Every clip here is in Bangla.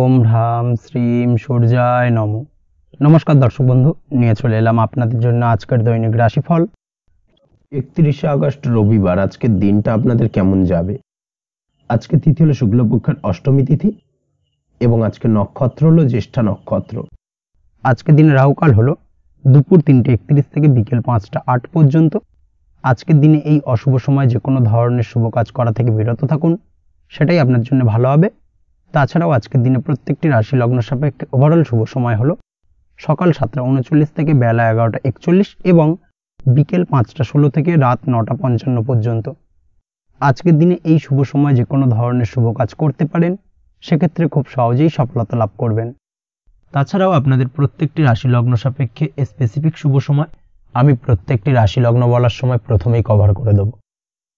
ওম হ্রাম শ্রীম সূর্যায় নম। নমস্কার দর্শক বন্ধু, নিয়ে চলে এলাম আপনাদের জন্য আজকের দৈনিক রাশিফল। 31শে আগস্ট রবিবার। আজকের দিনটা আপনাদের কেমন যাবে? আজকে তিথি হলো শুক্লপক্ষের অষ্টমী তিথি এবং আজকে নক্ষত্র হলো জ্যেষ্ঠা নক্ষত্র। আজকের দিনে রাহুকাল হলো দুপুর 3:31 থেকে বিকেল 5টা 8 পর্যন্ত। আজকের দিনে এই অশুভ সময় যে কোনো ধরনের শুভ কাজ করা থেকে বিরত থাকুন, সেটাই আপনার জন্য ভালো হবে। তাছাড়াও আজকের দিনে প্রত্যেকটি রাশি লগ্ন সাপেক্ষে ওভারঅল শুভ সময় হলো সকাল 7টা 39 থেকে বেলা 11টা 41 এবং বিকেল 5টা 16 থেকে রাত 9টা 55 পর্যন্ত। আজকের দিনে এই শুভ সময় যে কোনো ধরনের শুভ কাজ করতে পারেন, সেক্ষেত্রে খুব সহজেই সফলতা লাভ করবেন। তাছাড়াও আপনাদের প্রত্যেকটি রাশি লগ্ন সাপেক্ষে স্পেসিফিক শুভ সময় আমি প্রত্যেকটি রাশি লগ্ন বলার সময় প্রথমেই কভার করে দেব।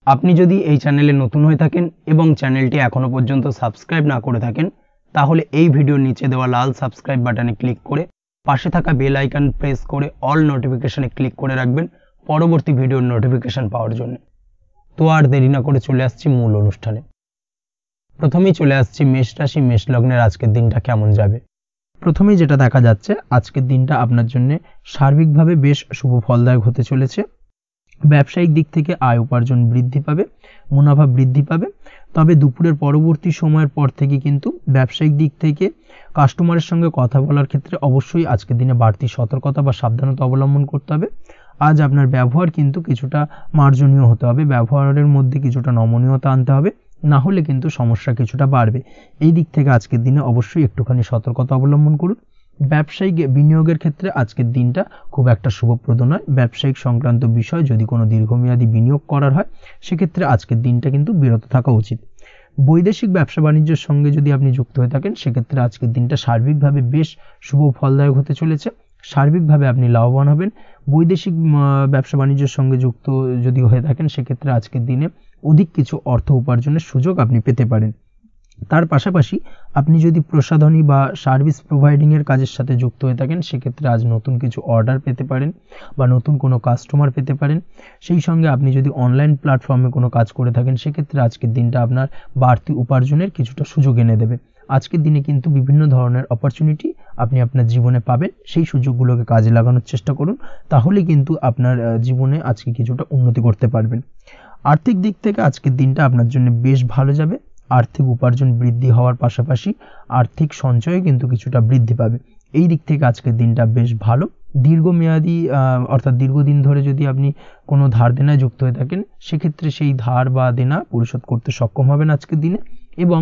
আপনি যদি এই চ্যানেলে নতুন হয়ে থাকেন এবং চ্যানেলটি এখনও পর্যন্ত সাবস্ক্রাইব না করে থাকেন, তাহলে এই ভিডিওর নিচে দেওয়া লাল সাবস্ক্রাইব বাটনে ক্লিক করে পাশে থাকা বেল আইকন প্রেস করে অল নোটিফিকেশনে ক্লিক করে রাখবেন পরবর্তী ভিডিওর নোটিফিকেশন পাওয়ার জন্য। তো আর দেরি না করে চলে আসছি মূল অনুষ্ঠানে। প্রথমেই চলে আসছি মেষ রাশি মেষ লগ্নের আজকের দিনটা কেমন যাবে। প্রথমেই যেটা দেখা যাচ্ছে, আজকের দিনটা আপনার জন্য সার্বিকভাবে বেশ শুভ ফলদায়ক হতে চলেছে। ব্যবসায়িক দিক থেকে আয় উপার্জন বৃদ্ধি পাবে, মুনাফা বৃদ্ধি পাবে। তবে দুপুরের পরবর্তী সময়ের পর থেকে কিন্তু ব্যবসায়িক দিক থেকে কাস্টমারের সঙ্গে কথা বলার ক্ষেত্রে অবশ্যই আজকের দিনে বাড়তি সতর্কতা বা সাবধানতা অবলম্বন করতে হবে। আজ আপনার ব্যবহার কিন্তু কিছুটা মার্জনীয় হতে হবে, ব্যবহারের মধ্যে কিছুটা নমনীয়তা আনতে হবে, না হলে কিন্তু সমস্যা কিছুটা বাড়বে। এই দিক থেকে আজকের দিনে অবশ্যই একটুখানি সতর্কতা অবলম্বন করুন। ব্যবসায়িক বিনিয়োগের ক্ষেত্রে আজকের দিনটা খুব একটা শুভপ্রদ নয়। ব্যবসায়িক সংক্রান্ত বিষয় যদি কোনো দীর্ঘমেয়াদী বিনিয়োগ করার হয়, সেক্ষেত্রে আজকের দিনটা কিন্তু বিরত থাকা উচিত। বৈদেশিক ব্যবসা বাণিজ্যের সঙ্গে যদি আপনি যুক্ত হয়ে থাকেন, সেক্ষেত্রে আজকের দিনটা সার্বিকভাবে বেশ শুভ ফলদায়ক হতে চলেছে। সার্বিকভাবে আপনি লাভবান হবেন। বৈদেশিক ব্যবসা বাণিজ্যের সঙ্গে যুক্ত যদি হয়ে থাকেন, সেক্ষেত্রে আজকের দিনে অধিক কিছু অর্থ উপার্জনের সুযোগ আপনি পেতে পারেন। তার পাশাপাশি আপনি যদি প্রসাধনী বা সার্ভিস প্রোভাইডিংয়ের কাজের সাথে যুক্ত হয়ে থাকেন, সেক্ষেত্রে আজ নতুন কিছু অর্ডার পেতে পারেন বা নতুন কোনো কাস্টমার পেতে পারেন। সেই সঙ্গে আপনি যদি অনলাইন প্ল্যাটফর্মে কোনো কাজ করে থাকেন, সেক্ষেত্রে আজকের দিনটা আপনার বাড়তি উপার্জনের কিছুটা সুযোগ এনে দেবে। আজকের দিনে কিন্তু বিভিন্ন ধরনের অপরচুনিটি আপনি আপনার জীবনে পাবেন। সেই সুযোগগুলোকে কাজে লাগানোর চেষ্টা করুন, তাহলে কিন্তু আপনার জীবনে আজকে কিছুটা উন্নতি করতে পারবেন। আর্থিক দিক থেকে আজকের দিনটা আপনার জন্য বেশ ভালো যাবে। আর্থিক উপার্জন বৃদ্ধি হওয়ার পাশাপাশি আর্থিক সঞ্চয় কিন্তু কিছুটা বৃদ্ধি পাবে। এই দিক থেকে আজকের দিনটা বেশ ভালো। দীর্ঘমেয়াদী অর্থাৎ দীর্ঘদিন ধরে যদি আপনি কোনো ধার দেনায় যুক্ত হয়ে থাকেন, সেক্ষেত্রে সেই ধার বা দেনা পরিশোধ করতে সক্ষম হবেন আজকের দিনে, এবং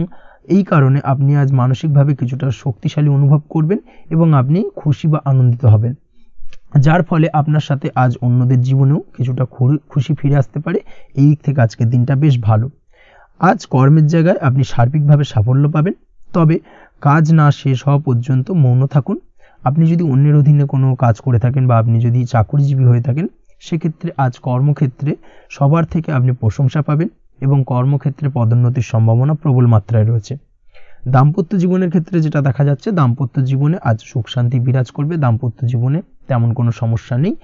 এই কারণে আপনি আজ মানসিকভাবে কিছুটা শক্তিশালী অনুভব করবেন এবং আপনি খুশি বা আনন্দিত হবেন, যার ফলে আপনার সাথে আজ অন্যদের জীবনেও কিছুটা খুশি ফিরে আসতে পারে। এই দিক থেকে আজকের দিনটা বেশ ভালো। আজ কর্মের জায়গায় আপনি সার্বিকভাবে সাফল্য পাবেন, তবে কাজ না শেষ হওয়া পর্যন্ত মৌন থাকুন। আপনি যদি অন্যের অধীনে কোনো কাজ করে থাকেন বা আপনি যদি চাকরিজীবী হয়ে থাকেন, সেক্ষেত্রে আজ কর্মক্ষেত্রে সবার থেকে আপনি প্রশংসা পাবেন এবং কর্মক্ষেত্রে পদোন্নতির সম্ভাবনা প্রবল মাত্রায় রয়েছে। দাম্পত্য জীবনের ক্ষেত্রে যেটা দেখা যাচ্ছে, দাম্পত্য জীবনে আজ সুখ শান্তি বিরাজ করবে। দাম্পত্য জীবনে তেমন কোনো সমস্যা নেই।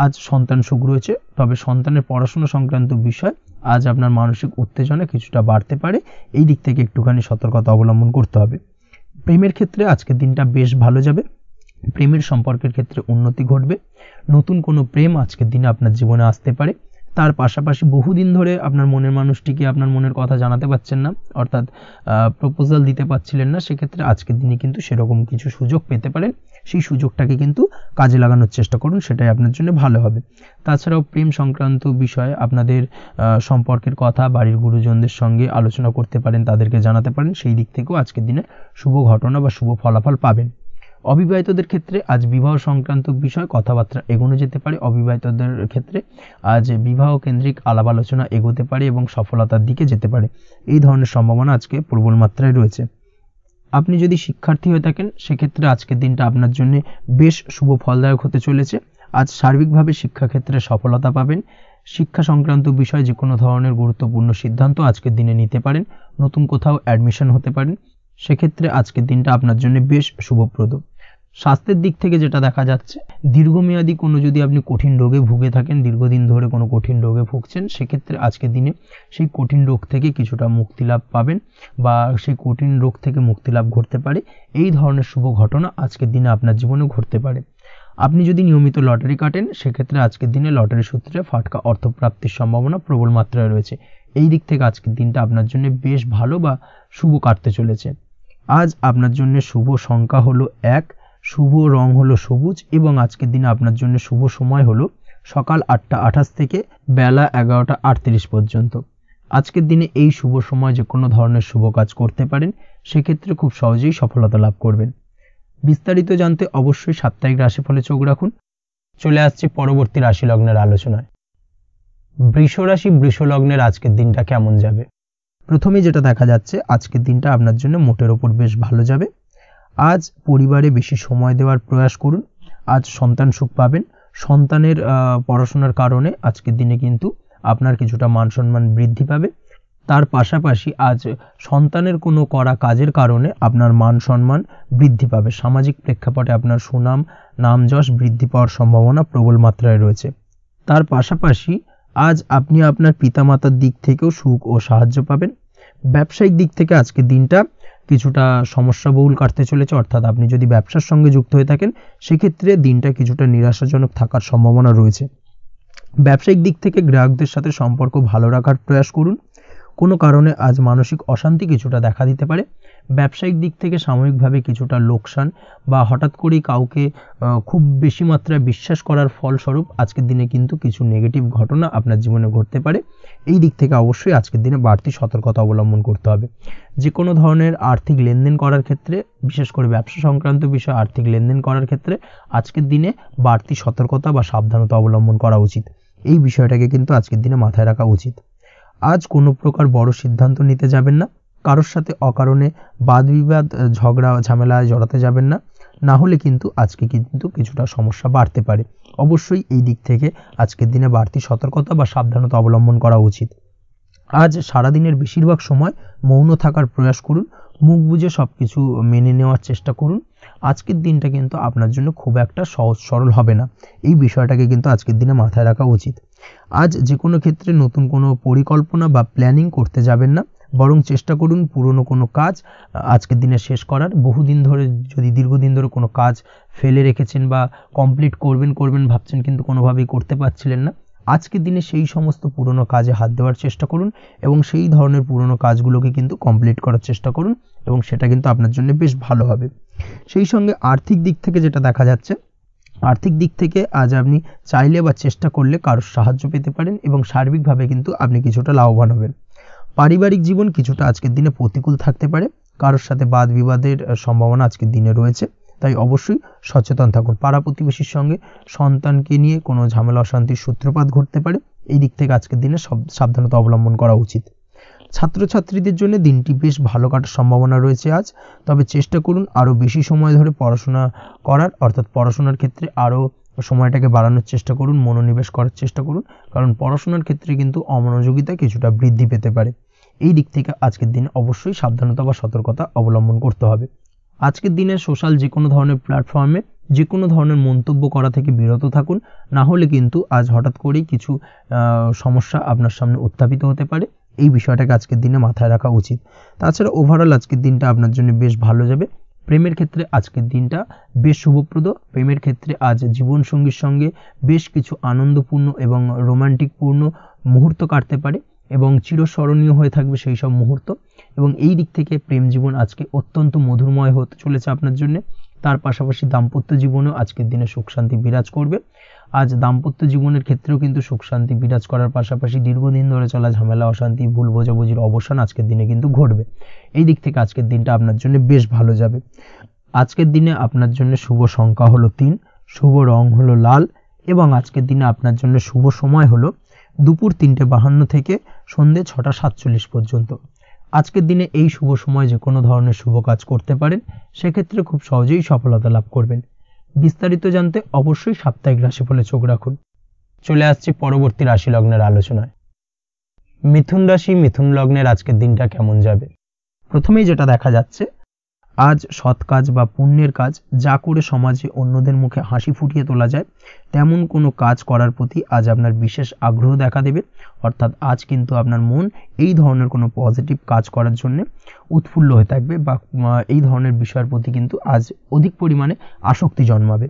আজ সন্তান সুখ রয়েছে, তবে সন্তানের পড়াশোনা সংক্রান্ত বিষয় আজ আপনার মানসিক উত্তেজনা কিছুটা বাড়তে পারে। এই দিক থেকে একটুখানি সতর্কতা অবলম্বন করতে হবে। প্রেমের ক্ষেত্রে আজকের দিনটা বেশ ভালো যাবে। প্রেমের সম্পর্কের ক্ষেত্রে উন্নতি ঘটবে। নতুন কোনো প্রেম আজকের দিনে আপনার জীবনে আসতে পারে। তার পাশাপাশি বহুদিন ধরে আপনার মনের মানুষটিকে আপনার মনের কথা জানাতে পারছেন না, অর্থাৎ প্রপোজাল দিতে পারছিলেন না, সেক্ষেত্রে আজকের দিনে কিন্তু সেরকম কিছু সুযোগ পেতে পারেন। সেই সুযোগটাকে কিন্তু কাজে লাগানোর চেষ্টা করুন, সেটাই আপনার জন্য ভালো হবে। তাছাড়াও প্রেম সংক্রান্ত বিষয়ে আপনাদের সম্পর্কের কথা বাড়ির গুরুজনদের সঙ্গে আলোচনা করতে পারেন, তাদেরকে জানাতে পারেন। সেই দিক থেকেও আজকের দিনে শুভ ঘটনা বা শুভ ফলাফল পাবেন। অবিবাহিতদের ক্ষেত্রে আজ বিবাহ সংক্রান্ত বিষয় কথাবার্তা এগোনো যেতে পারে। অবিবাহিতদের ক্ষেত্রে আজ বিবাহ কেন্দ্রিক আলাপ আলোচনা এগোতে পারে এবং সফলতার দিকে যেতে পারে। এই ধরনের সম্ভাবনা আজকে প্রবল মাত্রায় রয়েছে। আপনি যদি শিক্ষার্থী হয়ে থাকেন, সেক্ষেত্রে আজকের দিনটা আপনার জন্য বেশ শুভ ফলদায়ক হতে চলেছে। আজ সার্বিকভাবে শিক্ষাক্ষেত্রে সফলতা পাবেন। শিক্ষা সংক্রান্ত বিষয়ে যে কোনো ধরনের গুরুত্বপূর্ণ সিদ্ধান্ত আজকের দিনে নিতে পারেন। নতুন কোথাও অ্যাডমিশন হতে পারেন, সেক্ষেত্রে আজকের দিনটা আপনার জন্য বেশ শুভপ্রদ। স্বাস্থ্যের দিক থেকে যেটা দেখা যাচ্ছে, দীর্ঘমেয়াদী কোনো যদি আপনি কঠিন রোগে ভুগে থাকেন, দীর্ঘদিন ধরে কোনো কঠিন রোগে ভুগছেন, সেক্ষেত্রে আজকের দিনে সেই কঠিন রোগ থেকে কিছুটা মুক্তি লাভ পাবেন বা সেই কঠিন রোগ থেকে মুক্তি লাভ ঘটতে পারে। এই ধরনের শুভ ঘটনা আজকের দিনে আপনার জীবনে ঘটতে পারে। আপনি যদি নিয়মিত লটারি কাটেন, সেক্ষেত্রে আজকের দিনে লটারি সূত্রে ফাটকা অর্থপ্রাপ্তির সম্ভাবনা প্রবল মাত্রায় রয়েছে। এই দিক থেকে আজকের দিনটা আপনার জন্য বেশ ভালো বা শুভ কাটতে চলেছে। আজ আপনার জন্য শুভ সংখ্যা হলো 1, শুভ রং হলো সবুজ এবং আজকের দিনে আপনার জন্য শুভ সময় হলো সকাল 8টা 28 থেকে বেলা 11টা 38 পর্যন্ত। আজকের দিনে এই শুভ সময় যে কোনো ধরনের শুভ কাজ করতে পারেন, সেক্ষেত্রে খুব সহজেই সফলতা লাভ করবেন। বিস্তারিত জানতে অবশ্যই সাপ্তাহিক রাশিফলে চোখ রাখুন। চলে আসছে পরবর্তী রাশি লগ্নের আলোচনায়। বৃষ রাশি বৃষ লগ্নের আজকের দিনটা কেমন যাবে? প্রথমে যেটা দেখা যাচ্ছে, আজকের দিনটা আপনার জন্য মোটের ওপর বেশ ভালো যাবে। আজ পরিবারে বেশি সময় দেওয়ার প্রয়াস করুন। আজ সন্তান সুখ পাবেন। সন্তানের পড়াশোনার কারণে আজকের দিনে কিন্তু আপনার কিছুটা মান সম্মান বৃদ্ধি পাবে। তার পাশাপাশি আজ সন্তানের কোনো করা কাজের কারণে আপনার মান সম্মান বৃদ্ধি পাবে। সামাজিক প্রেক্ষাপটে আপনার সুনাম নাম যশ বৃদ্ধি পাওয়ার সম্ভাবনা প্রবল মাত্রায় রয়েছে। তার পাশাপাশি আজ আপনি আপনার পিতামাতার দিক থেকেও সুখ ও সাহায্য পাবেন। ব্যবসায়িক দিক থেকে আজকের দিনটা কিছুটা সমস্যাবহুল কাটতে চলেছে, অর্থাৎ আপনি যদি ব্যবসার সঙ্গে যুক্ত হয়ে থাকেন, সেক্ষেত্রে দিনটা কিছুটা নিরাশাজনক থাকার সম্ভাবনা রয়েছে। ব্যবসায়িক দিক থেকে গ্রাহকদের সাথে সম্পর্ক ভালো রাখার প্রয়াস করুন। কোনো কারণে আজ মানসিক অশান্তি কিছুটা দেখা দিতে পারে। ব্যবসায়িক দিক থেকে সাময়িকভাবে কিছুটা লোকসান বা হঠাৎ করেই কাউকে খুব বেশি মাত্রায় বিশ্বাস করার ফলস্বরূপ আজকের দিনে কিন্তু কিছু নেগেটিভ ঘটনা আপনার জীবনে ঘটতে পারে। এই দিক থেকে অবশ্যই আজকের দিনে বাড়তি সতর্কতা অবলম্বন করতে হবে। যে কোনো ধরনের আর্থিক লেনদেন করার ক্ষেত্রে, বিশেষ করে ব্যবসা সংক্রান্ত বিষয়ে আর্থিক লেনদেন করার ক্ষেত্রে আজকের দিনে বাড়তি সতর্কতা বা সাবধানতা অবলম্বন করা উচিত। এই বিষয়টাকে কিন্তু আজকের দিনে মাথায় রাখা উচিত। আজ কোনো প্রকার বড় সিদ্ধান্ত নিতে যাবেন না। কারোর সাথে অকারণে বাদ বিবাদ ঝগড়া ঝামেলায় জড়াতে যাবেন না, না হলে কিন্তু আজকে কিন্তু কিছুটা সমস্যা বাড়তে পারে। অবশ্যই এই দিক থেকে আজকের দিনে বাড়তি সতর্কতা বা সাবধানতা অবলম্বন করা উচিত। আজ সারাদিনের বেশিরভাগ সময় মৌন থাকার প্রয়াস করুন। মুখ বুজে সবকিছু মেনে নেওয়ার চেষ্টা করুন। আজকের দিনটা কিন্তু আপনার জন্য খুব একটা সহজ সরল হবে না। এই বিষয়টাকে কিন্তু আজকের দিনে মাথায় রাখা উচিত। আজ যে কোনো ক্ষেত্রে নতুন কোনো পরিকল্পনা বা প্ল্যানিং করতে যাবেন না, বরং চেষ্টা করুন পুরনো কোনো কাজ আজকের দিনে শেষ করার। বহুদিন ধরে যদি দীর্ঘদিন ধরে কোনো কাজ ফেলে রেখেছেন বা কমপ্লিট করবেন ভাবছেন কিন্তু কোনোভাবেই করতে পারছিলেন না, আজকের দিনে সেই সমস্ত পুরনো কাজে হাত দেওয়ার চেষ্টা করুন এবং সেই ধরনের পুরনো কাজগুলোকে কিন্তু কমপ্লিট করার চেষ্টা করুন এবং সেটা কিন্তু আপনার জন্য বেশ ভালো হবে। সেই সঙ্গে আর্থিক দিক থেকে যেটা দেখা যাচ্ছে, আর্থিক দিক থেকে আজ আপনি চাইলে বা চেষ্টা করলে কারোর সাহায্য পেতে পারেন এবং সার্বিকভাবে কিন্তু আপনি কিছুটা লাভবান হবেন। পারিবারিক জীবন কিছুটা আজকের দিনে প্রতিকূল থাকতে পারে। কারোর সাথে বাদ বিবাদের সম্ভাবনা আজকের দিনে রয়েছে, তাই অবশ্যই সচেতন থাকুন। পাড়া প্রতিবেশীর সঙ্গে সন্তানকে নিয়ে কোনো ঝামেলা অশান্তির সূত্রপাত ঘটতে পারে। এই দিক থেকে আজকের দিনে সাবধানতা অবলম্বন করা উচিত। ছাত্রছাত্রীদের জন্য দিনটি বেশ ভালো কাটার সম্ভাবনা রয়েছে আজ, তবে চেষ্টা করুন আরও বেশি সময় ধরে পড়াশোনা করার, অর্থাৎ পড়াশোনার ক্ষেত্রে আরও সময়টাকে বাড়ানোর চেষ্টা করুন, মনোনিবেশ করার চেষ্টা করুন, কারণ পড়াশোনার ক্ষেত্রে কিন্তু অমনোযোগিতা কিছুটা বৃদ্ধি পেতে পারে। এই দিক থেকে আজকের দিনে অবশ্যই সাবধানতা বা সতর্কতা অবলম্বন করতে হবে। আজকের দিনে সোশ্যাল যে কোনো ধরনের প্ল্যাটফর্মে যে কোনো ধরনের মন্তব্য করা থেকে বিরত থাকুন, না হলে কিন্তু আজ হঠাৎ করেই কিছু সমস্যা আপনার সামনে উত্থাপিত হতে পারে। এই বিষয়টাকে আজকের দিনে মাথায় রাখা উচিত। তাছাড়া ওভারঅল আজকের দিনটা আপনার জন্য বেশ ভালো যাবে। প্রেমের ক্ষেত্রে আজকের দিনটা বেশ শুভপ্রদ। প্রেমের ক্ষেত্রে আজ জীবনসঙ্গীর সঙ্গে বেশ কিছু আনন্দপূর্ণ এবং রোমান্টিকপূর্ণ মুহূর্ত কাটতে পারে এবং চিরস্মরণীয় হয়ে থাকবে সেই সব মুহূর্ত, এবং এই দিক থেকে প্রেম জীবন আজকে অত্যন্ত মধুরময় হতে চলেছে আপনার জন্য। তার পাশাপাশি দাম্পত্য জীবনেও আজকের দিনে সুখ শান্তি বিরাজ করবে। আজ দাম্পত্য জীবনের ক্ষেত্রেও কিন্তু সুখ শান্তি বিরাজ করার পাশাপাশি দীর্ঘদিন ধরে চলা ঝামেলা অশান্তি ভুল বোঝাবুঝির অবসান আজকের দিনে কিন্তু ঘটবে। এই দিক থেকে আজকের দিনটা আপনার জন্য বেশ ভালো যাবে। আজকের দিনে আপনার জন্য শুভ সংখ্যা হলো 3, শুভ রং হলো লাল এবং আজকের দিনে আপনার জন্য শুভ সময় হলো দুপুর 3:52 থেকে সন্ধ্যে 6:47 পর্যন্ত। আজকের দিনে এই শুভ সময় যে কোনো ধরনের শুভ কাজ করতে পারেন, সেক্ষেত্রে খুব সহজেই সফলতা লাভ করবেন। বিস্তারিত জানতে অবশ্যই সাপ্তাহিক রাশিফলে চোখ রাখুন। চলে আসছি পরবর্তী রাশি লগ্নের আলোচনায়। মিথুন রাশি মিথুন লগ্নের আজকের দিনটা কেমন যাবে? প্রথমেই যেটা দেখা যাচ্ছে, আজ সৎ কাজ বা পুণ্যের কাজ যা করে সমাজে অন্যদের মুখে হাসি ফুটিয়ে তোলা যায় তেমন কোনো কাজ করার প্রতি আজ আপনার বিশেষ আগ্রহ দেখা দেবে। অর্থাৎ আজ কিন্তু আপনার মন এই ধরনের কোনো পজিটিভ কাজ করার জন্য উৎফুল্ল হয়ে থাকবে বা এই ধরনের বিষয়ের প্রতি কিন্তু আজ অধিক পরিমাণে আসক্তি জন্মাবে।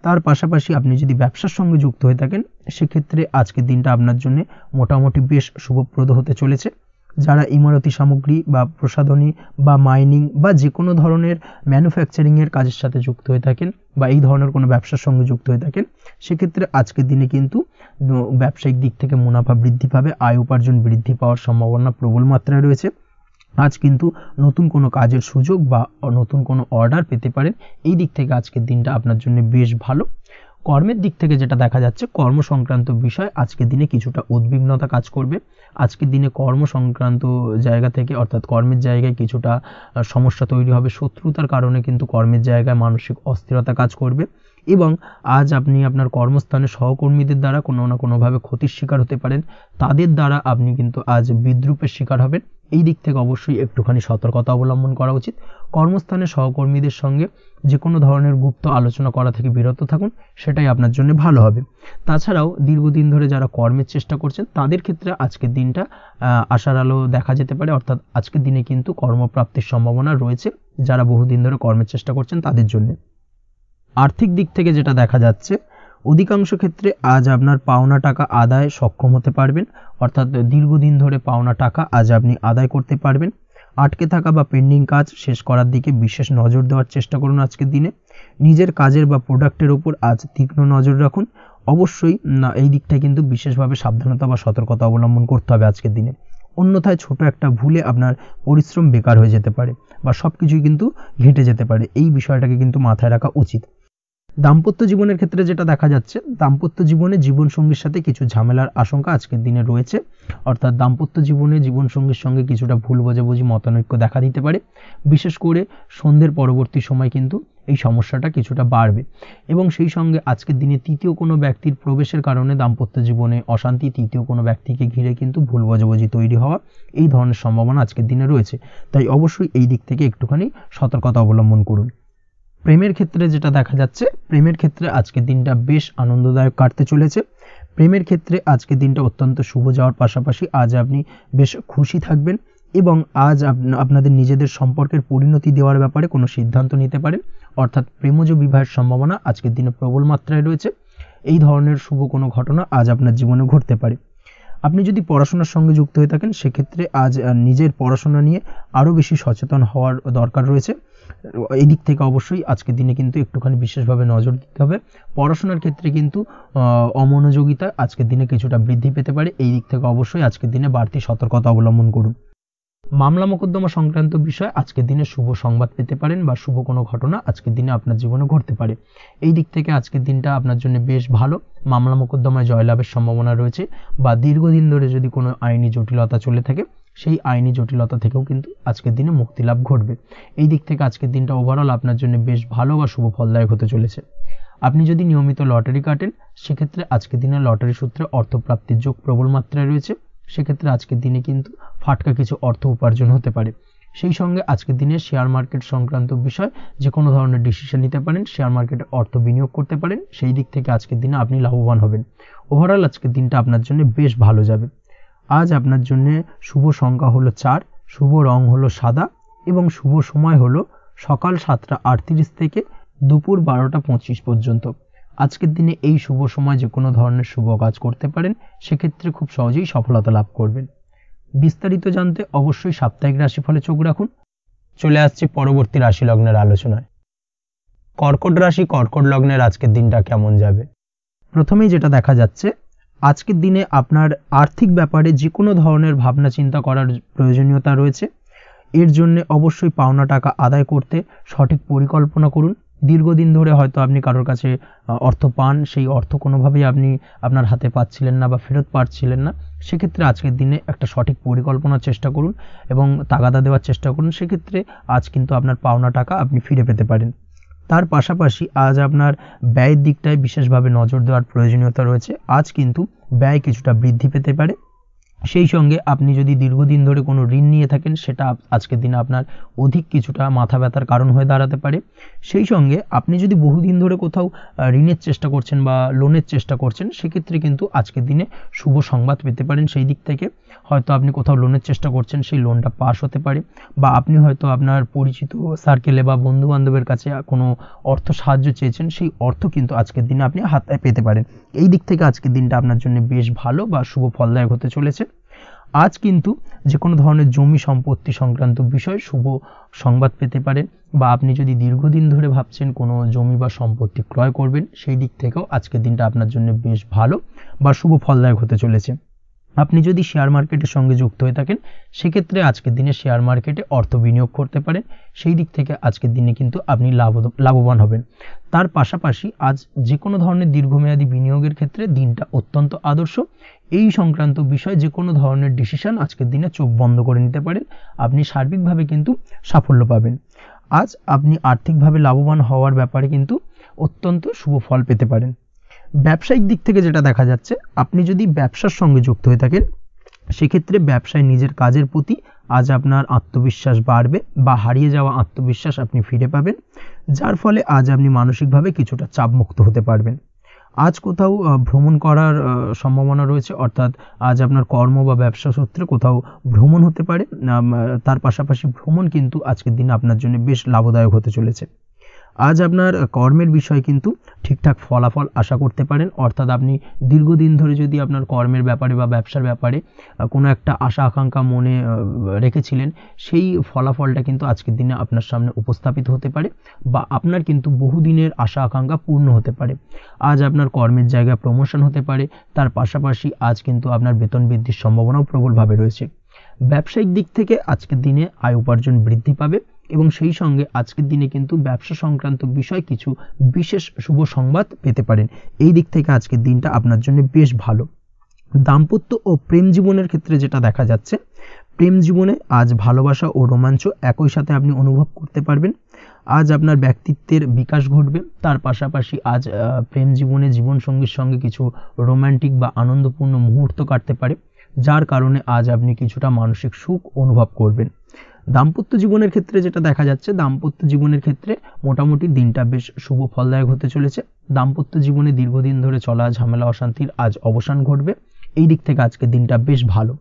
তার পাশাপাশি আপনি যদি ব্যবসার সঙ্গে যুক্ত হয়ে থাকেন সেক্ষেত্রে আজকের দিনটা আপনার জন্য মোটামুটি বেশ শুভপ্রদ হতে চলেছে। যারা ইমারতি সামগ্রী বা প্রসাধনী বা মাইনিং বা যে কোনো ধরনের ম্যানুফ্যাকচারিংয়ের কাজের সাথে যুক্ত হয়ে থাকেন বা এই ধরনের কোনো ব্যবসার সঙ্গে যুক্ত হয়ে থাকেন সেক্ষেত্রে আজকের দিনে কিন্তু ব্যবসায়িক দিক থেকে মুনাফা বৃদ্ধি পাবে, আয় উপার্জন বৃদ্ধি পাওয়ার সম্ভাবনা প্রবল মাত্রায় রয়েছে। আজ কিন্তু নতুন কোনো কাজের সুযোগ বা নতুন কোনো অর্ডার পেতে পারেন। এই দিক থেকে আজকের দিনটা আপনার জন্য বেশ ভালো। কর্মের দিক থেকে যেটা দেখা যাচ্ছে কর্ম সংক্রান্ত বিষয় আজকের দিনে কিছুটা উদ্বিগ্নতা কাজ করবে। আজকের দিনে কর্ম সংক্রান্ত জায়গা থেকে অর্থাৎ কর্মের জায়গায় কিছুটা সমস্যা তৈরি হবে। শত্রুতার কারণে কিন্তু কর্মের জায়গায় মানসিক অস্থিরতা কাজ করবে এবং আজ আপনি আপনার কর্মস্থানে সহকর্মীদের দ্বারা কোনো না কোনোভাবে ক্ষতির শিকার হতে পারেন। তাদের দ্বারা আপনি কিন্তু আজ বিদ্রূপের শিকার হবেন। এই দিক থেকে অবশ্যই একটুখানি সতর্কতা অবলম্বন করা উচিত। কর্মস্থানে সহকর্মীদের সঙ্গে যে কোনো ধরনের গুপ্ত আলোচনা করা থেকে বিরত থাকুন, সেটাই আপনার জন্য ভালো হবে। তাছাড়াও দীর্ঘদিন ধরে যারা কর্মের চেষ্টা করছেন তাদের ক্ষেত্রে আজকের দিনটা আশার আলো দেখা যেতে পারে। অর্থাৎ আজকের দিনে কিন্তু কর্মপ্রাপ্তির সম্ভাবনা রয়েছে যারা বহুদিন ধরে কর্মের চেষ্টা করছেন তাদের জন্য। আর্থিক দিক থেকে যেটা দেখা যাচ্ছে অধিকাংশ ক্ষেত্রে আজ আপনার পাওনা টাকা আদায় সক্ষম হতে পারবেন। অর্থাৎ দীর্ঘদিন ধরে পাওনা টাকা আজ আপনি আদায় করতে পারবেন। আটকে থাকা বা পেন্ডিং কাজ শেষ করার দিকে বিশেষ নজর দেওয়ার চেষ্টা করুন। আজকের দিনে নিজের কাজের বা প্রোডাক্টের উপর আজ তীক্ষ্ণ নজর রাখুন। অবশ্যই এই দিকটা কিন্তু বিশেষভাবে সাবধানতা বা সতর্কতা অবলম্বন করতে হবে আজকের দিনে। অন্যথায় ছোট একটা ভুলে আপনার পরিশ্রম বেকার হয়ে যেতে পারে বা সব কিছুই কিন্তু ঘেঁটে যেতে পারে। এই বিষয়টাকে কিন্তু মাথায় রাখা উচিত। দাম্পত্য জীবনের ক্ষেত্রে যেটা দেখা যাচ্ছে দাম্পত্য জীবনে জীবনসঙ্গীর সাথে কিছু ঝামেলার আশঙ্কা আজকের দিনে রয়েছে। অর্থাৎ দাম্পত্য জীবনে জীবনসঙ্গীর সঙ্গে কিছুটা ভুল বোঝাবুঝি মতানৈক্য দেখা দিতে পারে। বিশেষ করে সন্ধ্যের পরবর্তী সময় কিন্তু এই সমস্যাটা কিছুটা বাড়বে এবং সেই সঙ্গে আজকের দিনে তৃতীয় কোনো ব্যক্তির প্রবেশের কারণে দাম্পত্য জীবনে অশান্তি, তৃতীয় কোনো ব্যক্তিকে ঘিরে কিন্তু ভুল বোঝাবুঝি তৈরি হওয়া এই ধরনের সম্ভাবনা আজকের দিনে রয়েছে। তাই অবশ্যই এই দিক থেকে একটুখানি সতর্কতা অবলম্বন করুন। প্রেমের ক্ষেত্রে যেটা দেখা যাচ্ছে প্রেমের ক্ষেত্রে আজকের দিনটা বেশ আনন্দদায়ক কাটতে চলেছে। প্রেমের ক্ষেত্রে আজকের দিনটা অত্যন্ত শুভ যাওয়ার পাশাপাশি আজ আপনি বেশ খুশি থাকবেন এবং আজ আপনাদের নিজেদের সম্পর্কের পরিণতি দেওয়ার ব্যাপারে কোনো সিদ্ধান্ত নিতে পারেন। অর্থাৎ প্রেমজ বিবাহের সম্ভাবনা আজকের দিনে প্রবল মাত্রায় রয়েছে। এই ধরনের শুভ কোনো ঘটনা আজ আপনার জীবনে ঘটতে পারে। আপনি যদি পড়াশোনার সঙ্গে যুক্ত হয়ে থাকেন সেক্ষেত্রে আজ নিজের পড়াশোনা নিয়ে আরও বেশি সচেতন হওয়ার দরকার রয়েছে। এই দিক থেকে অবশ্যই আজকের দিনে কিন্তু একটুখানি বিশেষভাবে নজর দিতে হবে। পড়াশোনার ক্ষেত্রে কিন্তু অমনোযোগিতা আজকের দিনে কিছুটা বৃদ্ধি পেতে পারে। এই দিক থেকে অবশ্যই আজকের দিনে বাড়তি সতর্কতা অবলম্বন করুন। মামলা মোকদ্দমা সংক্রান্ত বিষয় আজকের দিনে শুভ সংবাদ পেতে পারেন বা শুভ কোনো ঘটনা আজকের দিনে আপনার জীবনে ঘটতে পারে। এই দিক থেকে আজকের দিনটা আপনার জন্য বেশ ভালো। মামলা মোকদ্দমায় জয়লাভের সম্ভাবনা রয়েছে বা দীর্ঘদিন ধরে যদি কোনো আইনি জটিলতা চলে থাকে সেই আইনি জটিলতা থেকেও কিন্তু আজকের দিনে মুক্তি লাভ ঘটবে। এই দিক থেকে আজকের দিনটা ওভারঅল আপনার জন্য বেশ ভালো বা শুভ ফলদায়ক হতে চলেছে। আপনি যদি নিয়মিত লটারি কাটেন সেক্ষেত্রে আজকের দিনে লটারি সূত্রে অর্থপ্রাপ্তির যোগ প্রবল মাত্রায় রয়েছে। সেক্ষেত্রে আজকের দিনে কিন্তু ফাটকা কিছু অর্থ উপার্জন হতে পারে। সেই সঙ্গে আজকের দিনে শেয়ার মার্কেট সংক্রান্ত বিষয় যে কোনো ধরনের ডিসিশন নিতে পারেন, শেয়ার মার্কেটে অর্থ বিনিয়োগ করতে পারেন। সেই দিক থেকে আজকের দিনে আপনি লাভবান হবেন। ওভারঅল আজকের দিনটা আপনার জন্য বেশ ভালো যাবে। আজ আপনার জন্য শুভ সংখ্যা হলো 4, শুভ রং হলো সাদা এবং শুভ সময় হলো সকাল 7টা 38 থেকে দুপুর 12টা 25 পর্যন্ত। আজকের দিনে এই শুভ সময় যে কোনো ধরনের শুভ কাজ করতে পারেন, সেক্ষেত্রে খুব সহজেই সফলতা লাভ করবেন। বিস্তারিত জানতে অবশ্যই সাপ্তাহিক রাশিফলে চোখ রাখুন। চলে আসছি পরবর্তী রাশি লগ্নের আলোচনায়। কর্কট রাশি কর্কট লগ্নের আজকের দিনটা কেমন যাবে? প্রথমেই যেটা দেখা যাচ্ছে আজকের দিনে আপনার আর্থিক ব্যাপারে যে কোনো ধরনের ভাবনা চিন্তা করার প্রয়োজনীয়তা রয়েছে। এর জন্য অবশ্যই পাওনা টাকা আদায় করতে সঠিক পরিকল্পনা করুন। দীর্ঘদিন ধরে হয়তো আপনি কারোর কাছে অর্থ পান, সেই অর্থ কোনোভাবেই আপনি আপনার হাতে পাচ্ছিলেন না বা ফেরত পাচ্ছিলেন না। সেক্ষেত্রে আজকের দিনে একটা সঠিক পরিকল্পনার চেষ্টা করুন এবং তাগাদা দেওয়ার চেষ্টা করুন। সেক্ষেত্রে আজ কিন্তু আপনার পাওনা টাকা আপনি ফিরে পেতে পারেন। তার পাশাপাশি আজ আপনার ব্যয়ের দিকটায় বিশেষভাবে নজর দেওয়ার প্রয়োজনীয়তা রয়েছে। আজ কিন্তু ব্যয় কিছুটা বৃদ্ধি পেতে পারে। সেই সঙ্গে আপনি যদি দীর্ঘদিন ধরে কোনো ঋণ নিয়ে থাকেন সেটা আজকের দিনে আপনার অধিক কিছুটা মাথা ব্যথার কারণ হয়ে দাঁড়াতে পারে। সেই সঙ্গে আপনি যদি বহুদিন ধরে কোথাও ঋণের চেষ্টা করছেন বা লোনের চেষ্টা করছেন সেক্ষেত্রে কিন্তু আজকের দিনে শুভ সংবাদ পেতে পারেন। সেই দিক থেকে হয়তো আপনি কোথাও লোনের চেষ্টা করছেন, সেই লোনটা পাস হতে পারে, বা আপনি হয়তো আপনার পরিচিত সার্কেলে বা বন্ধু বান্ধবের কাছে কোনো অর্থ সাহায্য চেয়েছেন, সেই অর্থ কিন্তু আজকের দিনে আপনি হাতে পেতে পারেন। এই দিক থেকে আজকের দিনটা আপনার জন্য বেশ ভালো বা শুভ ফলদায়ক হতে চলেছে। আজ কিন্তু যে কোনো ধরনের জমি সম্পত্তি সংক্রান্ত বিষয় শুভ সংবাদ পেতে পারেন, বা আপনি যদি দীর্ঘদিন ধরে ভাবছেন কোনো জমি বা সম্পত্তি ক্রয় করবেন, সেই দিক থেকেও আজকের দিনটা আপনার জন্য বেশ ভালো বা শুভ ফলদায়ক হতে চলেছে। আপনি যদি শেয়ার মার্কেটের সঙ্গে যুক্ত হয়ে থাকেন সেক্ষেত্রে আজকের দিনে শেয়ার মার্কেটে অর্থ বিনিয়োগ করতে পারেন। সেই দিক থেকে আজকের দিনে কিন্তু আপনি লাভবান হবেন। তার পাশাপাশি আজ যে কোনো ধরনের দীর্ঘমেয়াদী বিনিয়োগের ক্ষেত্রে দিনটা অত্যন্ত আদর্শ। এই সংক্রান্ত বিষয় যে কোনো ধরনের ডিসিশন আজকের দিনে চোখ বন্ধ করে নিতে পারেন, আপনি সার্বিকভাবে কিন্তু সাফল্য পাবেন। আজ আপনি আর্থিকভাবে লাভবান হওয়ার ব্যাপারে কিন্তু অত্যন্ত শুভ ফল পেতে পারেন। ব্যবসায়িক দিক থেকে যেটা দেখা যাচ্ছে, আপনি যদি ব্যবসার সঙ্গে যুক্ত হয়ে থাকেন সেক্ষেত্রে ব্যবসায় নিজের কাজের প্রতি আজ আপনার আত্মবিশ্বাস বাড়বে, বা হারিয়ে যাওয়া আত্মবিশ্বাস আপনি ফিরে পাবেন, যার ফলে আজ আপনি মানসিকভাবে কিছুটা চাপমুক্ত হতে পারবেন। আজ কোথাও ভ্রমণ করার সম্ভাবনা রয়েছে, অর্থাৎ আজ আপনার কর্ম বা ব্যবসা সূত্রে কোথাও ভ্রমণ হতে পারে। তার পাশাপাশি ভ্রমণ কিন্তু আজকের দিনে আপনার জন্য বেশ লাভদায়ক হতে চলেছে। আজ আপনার কর্মের বিষয়ে কিন্তু ঠিকঠাক ফলাফল আশা করতে পারেন, অর্থাৎ আপনি দীর্ঘদিন ধরে যদি আপনার কর্মের ব্যাপারে বা ব্যবসার ব্যাপারে কোনো একটা আশা আকাঙ্ক্ষা মনে রেখেছিলেন, সেই ফলাফলটা কিন্তু আজকের দিনে আপনার সামনে উপস্থাপিত হতে পারে, বা আপনার কিন্তু বহুদিনের আশা আকাঙ্ক্ষা পূর্ণ হতে পারে। আজ আপনার কর্মের জায়গায় প্রমোশন হতে পারে, তার পাশাপাশি আজ কিন্তু আপনার বেতন বৃদ্ধির সম্ভাবনাও প্রবলভাবে রয়েছে। ব্যবসায়িক দিক থেকে আজকের দিনে আয় উপার্জন বৃদ্ধি পাবে, এবং সেই সঙ্গে আজকের দিনে কিন্তু ব্যবসা সংক্রান্ত বিষয় কিছু বিশেষ শুভ সংবাদ পেতে পারেন। এই দিক থেকে আজকের দিনটা আপনার জন্য বেশ ভালো। দাম্পত্য ও প্রেম জীবনের ক্ষেত্রে যেটা দেখা যাচ্ছে, প্রেম জীবনে আজ ভালোবাসা ও রোমাঞ্চ একই সাথে আপনি অনুভব করতে পারবেন। আজ আপনার ব্যক্তিত্বের বিকাশ ঘটবে, তার পাশাপাশি আজ প্রেম জীবনে জীবনসঙ্গীর সঙ্গে কিছু রোমান্টিক বা আনন্দপূর্ণ মুহূর্ত কাটতে পারে, যার কারণে আজ আপনি কিছুটা মানসিক সুখ অনুভব করবেন। দাম্পত্য জীবনের ক্ষেত্রে যেটা দেখা যাচ্ছে, দাম্পত্য জীবনের ক্ষেত্রে মোটামুটি দিনটা বেশ শুভ ফলদায়ক হতে চলেছে। দাম্পত্য জীবনে দীর্ঘদিন ধরে চলা ঝামেলা অশান্তির আজ অবসান ঘটবে। এই দিক থেকে আজকে দিনটা বেশ ভালো।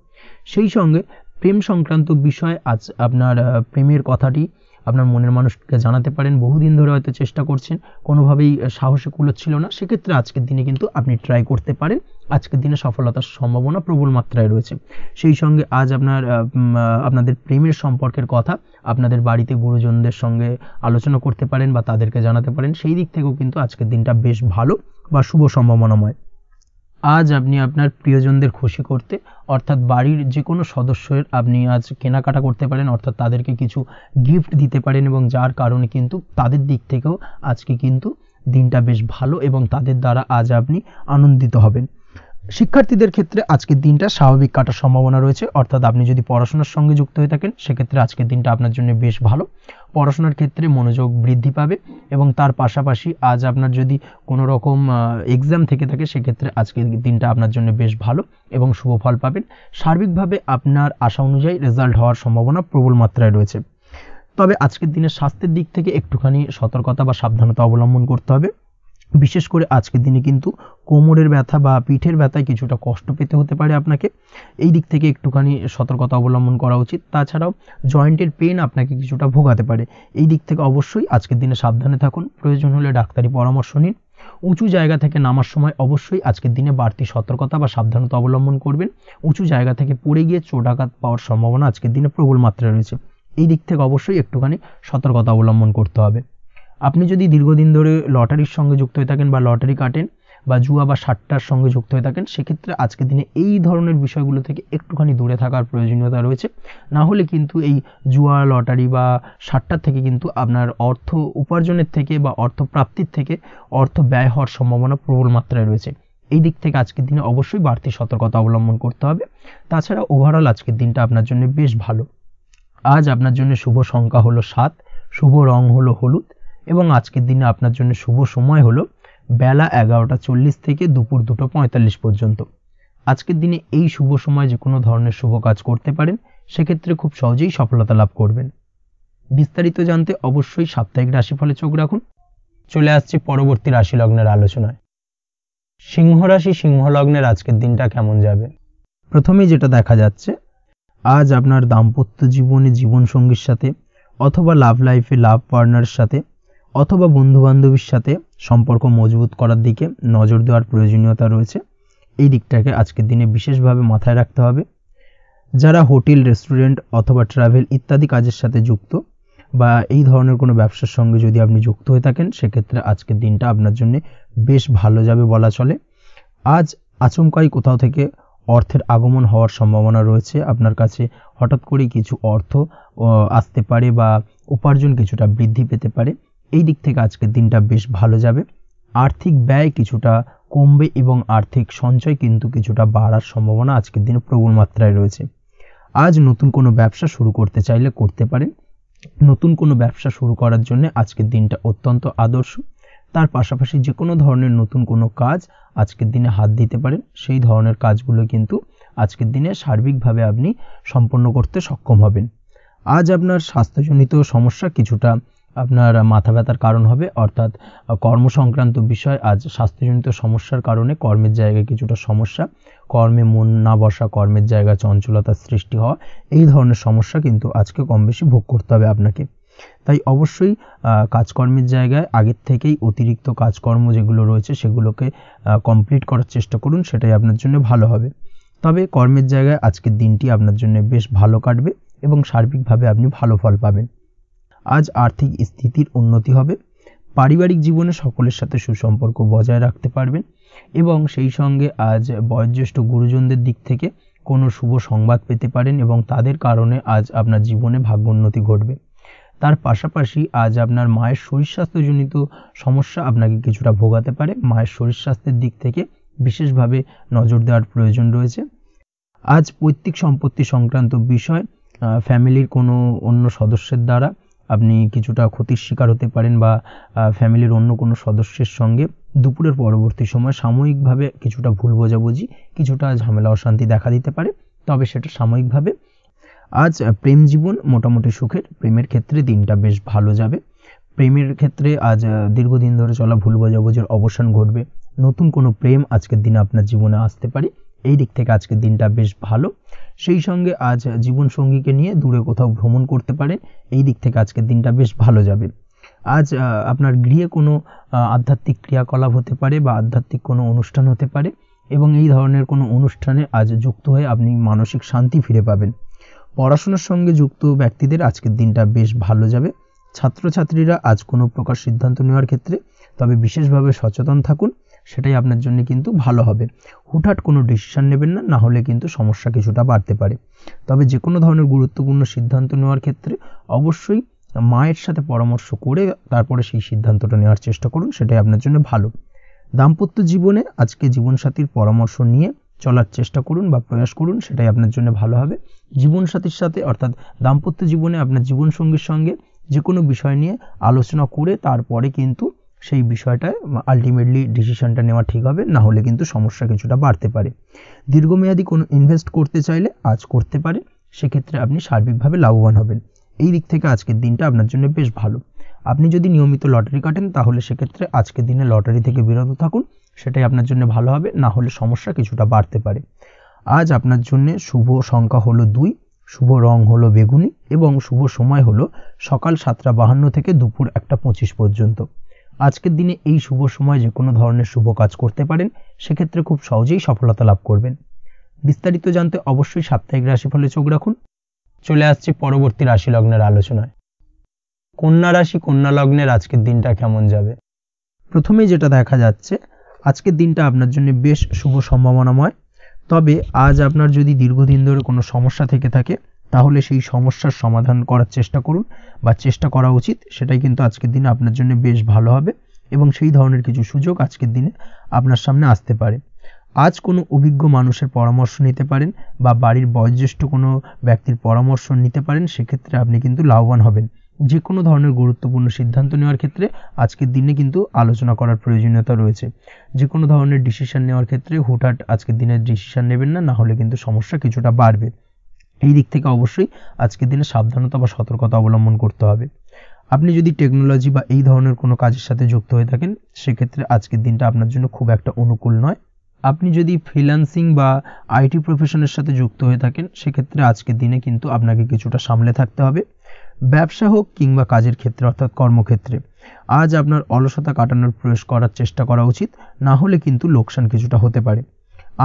সেই সঙ্গে প্রেম সংক্রান্ত বিষয় আজ আপনার প্রেমের কথাটি আপনার মনের মানুষকে জানাতে পারেন। বহুদিন ধরে হয়তো চেষ্টা করছেন, কোনোভাবেই সাহসে কুলোচ্ছিল না, সেক্ষেত্রে আজকের দিনে কিন্তু আপনি ট্রাই করতে পারেন। আজকের দিনে সফলতার সম্ভাবনা প্রবল মাত্রায় রয়েছে। সেই সঙ্গে আজ আপনাদের প্রেমের সম্পর্কের কথা আপনাদের বাড়িতে গুরুজনদের সঙ্গে আলোচনা করতে পারেন বা তাদেরকে জানাতে পারেন। সেই দিক থেকেও কিন্তু আজকের দিনটা বেশ ভালো বা শুভ সম্ভাবনাময়। আজ আপনি আপনার প্রিয়জনদের খুশি করতে, অর্থাৎ বাড়ির যে কোনো সদস্যের আপনি আজ কেনাকাটা করতে পারেন, অর্থাৎ তাদেরকে কিছু গিফট দিতে পারেন, এবং যার কারণে কিন্তু তাদের দিক থেকেও আজকে কিন্তু দিনটা বেশ ভালো, এবং তাদের দ্বারা আজ আপনি আনন্দিত হবেন। শিক্ষার্থীদের ক্ষেত্রে আজকের দিনটা স্বাভাবিক কাটার সম্ভাবনা রয়েছে, অর্থাৎ আপনি যদি পড়াশোনার সঙ্গে যুক্ত হয়ে থাকেন সেক্ষেত্রে আজকের দিনটা আপনার জন্য বেশ ভালো। পড়াশোনার ক্ষেত্রে মনোযোগ বৃদ্ধি পাবে, এবং তার পাশাপাশি আজ আপনার যদি কোনো রকম এক্সাম থেকে থাকে সেক্ষেত্রে আজকের দিনটা আপনার জন্য বেশ ভালো এবং শুভ ফল পাবেন। সার্বিকভাবে আপনার আশা অনুযায়ী রেজাল্ট হওয়ার সম্ভাবনা প্রবল মাত্রায় রয়েছে। তবে আজকের দিনে স্বাস্থ্যের দিক থেকে একটুখানি সতর্কতা বা সাবধানতা অবলম্বন করতে হবে। বিশেষ করে আজকের দিনে কিন্তু কোমরের ব্যথা বা পিঠের ব্যথায় কিছুটা কষ্ট পেতে হতে পারে আপনাকে। এই দিক থেকে একটুখানি সতর্কতা অবলম্বন করা উচিত। তাছাড়াও জয়েন্টের পেন আপনাকে কিছুটা ভোগাতে পারে। এই দিক থেকে অবশ্যই আজকের দিনে সাবধানে থাকুন, প্রয়োজন হলে ডাক্তারি পরামর্শ নিন। উঁচু জায়গা থেকে নামার সময় অবশ্যই আজকের দিনে বাড়তি সতর্কতা বা সাবধানতা অবলম্বন করবেন। উঁচু জায়গা থেকে পড়ে গিয়ে চোট আঘাত পাওয়ার সম্ভাবনা আজকের দিনে প্রবল মাত্রায় রয়েছে। এই দিক থেকে অবশ্যই একটুখানি সতর্কতা অবলম্বন করতে হবে। আপনি যদি দীর্ঘদিন ধরে লটারির সঙ্গে যুক্ত হয়ে থাকেন বা লটারি কাটেন বা জুয়া বা সাট্টার সঙ্গে যুক্ত হয়ে থাকেন, সেক্ষেত্রে আজকের দিনে এই ধরনের বিষয়গুলো থেকে একটুখানি দূরে থাকার প্রয়োজনীয়তা রয়েছে। না হলে কিন্তু এই জুয়া, লটারি বা সাট্টার থেকে কিন্তু আপনার অর্থ উপার্জনের থেকে বা অর্থ প্রাপ্তির থেকে অর্থ ব্যয় হওয়ার সম্ভাবনা প্রবল মাত্রায় রয়েছে। এই দিক থেকে আজকের দিনে অবশ্যই বাড়তি সতর্কতা অবলম্বন করতে হবে। তাছাড়া ওভারঅল আজকের দিনটা আপনার জন্য বেশ ভালো। আজ আপনার জন্য শুভ সংখ্যা হলো 7, শুভ রং হলো হলুদ, এবং আজকের দিনে আপনার জন্য শুভ সময় হলো বেলা 11:40 থেকে দুপুর 2:45 পর্যন্ত। আজকের দিনে এই শুভ সময় যে কোনো ধরনের শুভ কাজ করতে পারেন, সেক্ষেত্রে খুব সহজেই সফলতা লাভ করবেন। বিস্তারিত জানতে অবশ্যই সাপ্তাহিক রাশিফলে চোখ রাখুন। চলে আসছি পরবর্তী রাশি লগ্নের আলোচনায়। সিংহ রাশি, সিংহ লগ্নের আজকের দিনটা কেমন যাবে? প্রথমেই যেটা দেখা যাচ্ছে, আজ আপনার দাম্পত্য জীবনে জীবনসঙ্গীর সাথে অথবা লাভ লাইফে লাভ পার্টনারের সাথে অথবা বন্ধু বান্ধবীর সাথে সম্পর্ক মজবুত করার দিকে নজর দেওয়ার প্রয়োজনীয়তা রয়েছে। এই দিকটাকে আজকের দিনে বিশেষভাবে মাথায় রাখতে হবে। যারা হোটেল, রেস্টুরেন্ট অথবা ট্রাভেল ইত্যাদি কাজের সাথে যুক্ত বা এই ধরনের কোনো ব্যবসার সঙ্গে যদি আপনি যুক্ত হয়ে থাকেন, সেক্ষেত্রে আজকের দিনটা আপনার জন্য বেশ ভালো যাবে বলা চলে। আজ আচমকাই কোথাও থেকে অর্থের আগমন হওয়ার সম্ভাবনা রয়েছে। আপনার কাছে হঠাৎ করেই কিছু অর্থ আসতে পারে বা উপার্জন কিছুটা বৃদ্ধি পেতে পারে। এই দিক থেকে আজকের দিনটা বেশ ভালো যাবে। আর্থিক ব্যয় কিছুটা কমবে এবং আর্থিক সঞ্চয় কিন্তু কিছুটা বাড়ার সম্ভাবনা আজকের দিনে প্রবল মাত্রায় রয়েছে। আজ নতুন কোনো ব্যবসা শুরু করতে চাইলে করতে পারেন। নতুন কোনো ব্যবসা শুরু করার জন্য আজকের দিনটা অত্যন্ত আদর্শ। তার পাশাপাশি যে কোনো ধরনের নতুন কোনো কাজ আজকের দিনে হাত দিতে পারেন। সেই ধরনের কাজগুলো কিন্তু আজকের দিনে সার্বিকভাবে আপনি সম্পন্ন করতে সক্ষম হবেন। আজ আপনার স্বাস্থ্যজনিত সমস্যা কিছুটা আপনার মাথা ব্যথার কারণ হবে, অর্থাৎ কর্মসংক্রান্ত বিষয়। আজ স্বাস্থ্যজনিত সমস্যার কারণে কর্মের জায়গায় কিছুটা সমস্যা, কর্মে মন না বসা, কর্মের জায়গায় চঞ্চলতার সৃষ্টি হওয়া, এই ধরনের সমস্যা কিন্তু আজকে কম বেশি ভোগ করতে হবে আপনাকে। তাই অবশ্যই কাজকর্মের জায়গায় আগের থেকেই অতিরিক্ত কাজকর্ম যেগুলো রয়েছে সেগুলোকে কমপ্লিট করার চেষ্টা করুন, সেটাই আপনার জন্য ভালো হবে। তবে কর্মের জায়গায় আজকের দিনটি আপনার জন্য বেশ ভালো কাটবে এবং সার্বিকভাবে আপনি ভালো ফল পাবেন। আজ আর্থিক স্থিতির উন্নতি হবে। পারিবারিক জীবনে সকলের সাথে সুসম্পর্ক বজায় রাখতে পারবেন এবং সেই সঙ্গে আজ বয়োজ্যেষ্ঠ গুরুজনদের দিক থেকে কোনো শুভ সংবাদ পেতে পারেন এবং তাদের কারণে আজ আপনার জীবনে ভাগ্যোন্নতি ঘটবে। তার পাশাপাশি আজ আপনার মায়ের শরীর স্বাস্থ্যজনিত সমস্যা আপনাকে কিছুটা ভোগাতে পারে। মায়ের শরীর স্বাস্থ্যের দিক থেকে বিশেষভাবে নজর দেওয়ার প্রয়োজন রয়েছে। আজ পৈতৃক সম্পত্তি সংক্রান্ত বিষয়, ফ্যামিলির কোনো অন্য সদস্যের দ্বারা আপনি কিছুটা ক্ষতির শিকার হতে পারেন বা ফ্যামিলির অন্য কোনো সদস্যের সঙ্গে দুপুরের পরবর্তী সময় সাময়িকভাবে কিছুটা ভুল বোঝাবুঝি, কিছুটা ঝামেলা অশান্তি দেখা দিতে পারে, তবে সেটা সাময়িকভাবে। আজ প্রেম জীবন মোটামুটি সুখের। প্রেমের ক্ষেত্রে দিনটা বেশ ভালো যাবে। প্রেমের ক্ষেত্রে আজ দীর্ঘদিন ধরে চলা ভুল বোঝাবুঝির অবসান ঘটবে। নতুন কোনো প্রেম আজকের দিনে আপনার জীবনে আসতে পারে। এই দিক থেকে আজকের দিনটা বেশ ভালো। সেই সঙ্গে আজ জীবনসঙ্গীকে নিয়ে দূরে কোথাও ভ্রমণ করতে পারেন। এই দিক থেকে আজকের দিনটা বেশ ভালো যাবে। আজ আপনার গৃহে কোনো আধ্যাত্মিক ক্রিয়াকলাপ হতে পারে বা আধ্যাত্মিক কোনো অনুষ্ঠান হতে পারে এবং এই ধরনের কোনো অনুষ্ঠানে আজ যুক্ত হয়ে আপনি মানসিক শান্তি ফিরে পাবেন। পড়াশোনার সঙ্গে যুক্ত ব্যক্তিদের আজকের দিনটা বেশ ভালো যাবে। ছাত্রছাত্রীরা আজ কোনো প্রকার সিদ্ধান্ত নেওয়ার ক্ষেত্রে তবে বিশেষভাবে সচেতন থাকুন, সেটাই আপনার জন্য কিন্তু ভালো হবে। হুটহাট কোনো ডিসিশন নেবেন না, না হলে কিন্তু সমস্যা কিছুটা বাড়তে পারে। তবে যে কোনো ধরনের গুরুত্বপূর্ণ সিদ্ধান্ত নেওয়ার ক্ষেত্রে অবশ্যই মায়ের সাথে পরামর্শ করে তারপরে সেই সিদ্ধান্তটা নেওয়ার চেষ্টা করুন, সেটাই আপনার জন্য ভালো। দাম্পত্য জীবনে আজকে জীবনসাথীর পরামর্শ নিয়ে চলার চেষ্টা করুন বা প্রয়াস করুন, সেটাই আপনার জন্য ভালো হবে। জীবনসাথীর সাথে অর্থাৎ দাম্পত্য জীবনে আপনার জীবনসঙ্গীর সঙ্গে যে কোনো বিষয় নিয়ে আলোচনা করে তারপরে কিন্তু সেই বিষয়টায় আলটিমেটলি ডিসিশনটা নেওয়া ঠিক হবে, না হলে কিন্তু সমস্যা কিছুটা বাড়তে পারে। দীর্ঘমেয়াদী কোনো ইনভেস্ট করতে চাইলে আজ করতে পারে, সেক্ষেত্রে আপনি সার্বিকভাবে লাভবান হবেন। এই দিক থেকে আজকের দিনটা আপনার জন্য বেশ ভালো। আপনি যদি নিয়মিত লটারি কাটেন তাহলে সেক্ষেত্রে আজকের দিনে লটারি থেকে বিরত থাকুন, সেটাই আপনার জন্য ভালো হবে, না হলে সমস্যা কিছুটা বাড়তে পারে। আজ আপনার জন্য শুভ সংখ্যা হলো 2, শুভ রং হলো বেগুনি এবং শুভ সময় হলো সকাল 7:52 থেকে দুপুর 1:25 পর্যন্ত। আজকের দিনে এই শুভ সময় যে কোনো ধরনের শুভ কাজ করতে পারেন, সেক্ষেত্রে খুব সহজেই সফলতা লাভ করবেন। বিস্তারিত জানতে অবশ্যই সাপ্তাহিক রাশিফলে চোখ রাখুন। চলে আসছি পরবর্তী রাশি লগ্নের আলোচনায়। কন্যা রাশি, কন্যা লগ্নের আজকের দিনটা কেমন যাবে? প্রথমেই যেটা দেখা যাচ্ছে, আজকের দিনটা আপনার জন্য বেশ শুভ সম্ভাবনাময়। তবে আজ আপনার যদি দীর্ঘদিন ধরে কোনো সমস্যা থেকে থাকে তাহলে সেই সমস্যার সমাধান করার চেষ্টা করুন বা চেষ্টা করা উচিত, সেটাই কিন্তু আজকের দিনে আপনার জন্য বেশ ভালো হবে এবং সেই ধরনের কিছু সুযোগ আজকের দিনে আপনার সামনে আসতে পারে। আজ কোনো অভিজ্ঞ মানুষের পরামর্শ নিতে পারেন বা বাড়ির বয়োজ্যেষ্ঠ কোনো ব্যক্তির পরামর্শ নিতে পারেন, সেক্ষেত্রে আপনি কিন্তু লাভবান হবেন। যে কোনো ধরনের গুরুত্বপূর্ণ সিদ্ধান্ত নেওয়ার ক্ষেত্রে আজকের দিনে কিন্তু আলোচনা করার প্রয়োজনীয়তা রয়েছে। যে কোনো ধরনের ডিসিশন নেওয়ার ক্ষেত্রে হুটহাট আজকের দিনে ডিসিশন নেবেন না, না হলে কিন্তু সমস্যা কিছুটা বাড়বে। এই দিক থেকে অবশ্যই আজকের দিনে সাবধানতা বা সতর্কতা অবলম্বন করতে হবে। আপনি যদি টেকনোলজি বা এই ধরনের কোনো কাজের সাথে যুক্ত হয়ে থাকেন, সেক্ষেত্রে আজকের দিনটা আপনার জন্য খুব একটা অনুকূল নয়। আপনি যদি ফ্রিল্যান্সিং বা আইটি প্রফেশনের সাথে যুক্ত হয়ে থাকেন, সেক্ষেত্রে আজকের দিনে কিন্তু আপনাকে কিছুটা সামলে থাকতে হবে। ব্যবসা হোক কিংবা কাজের ক্ষেত্রে অর্থাৎ কর্মক্ষেত্রে আজ আপনার অলসতা কাটানোর প্রয়াস করার চেষ্টা করা উচিত, না হলে কিন্তু লোকসান কিছুটা হতে পারে।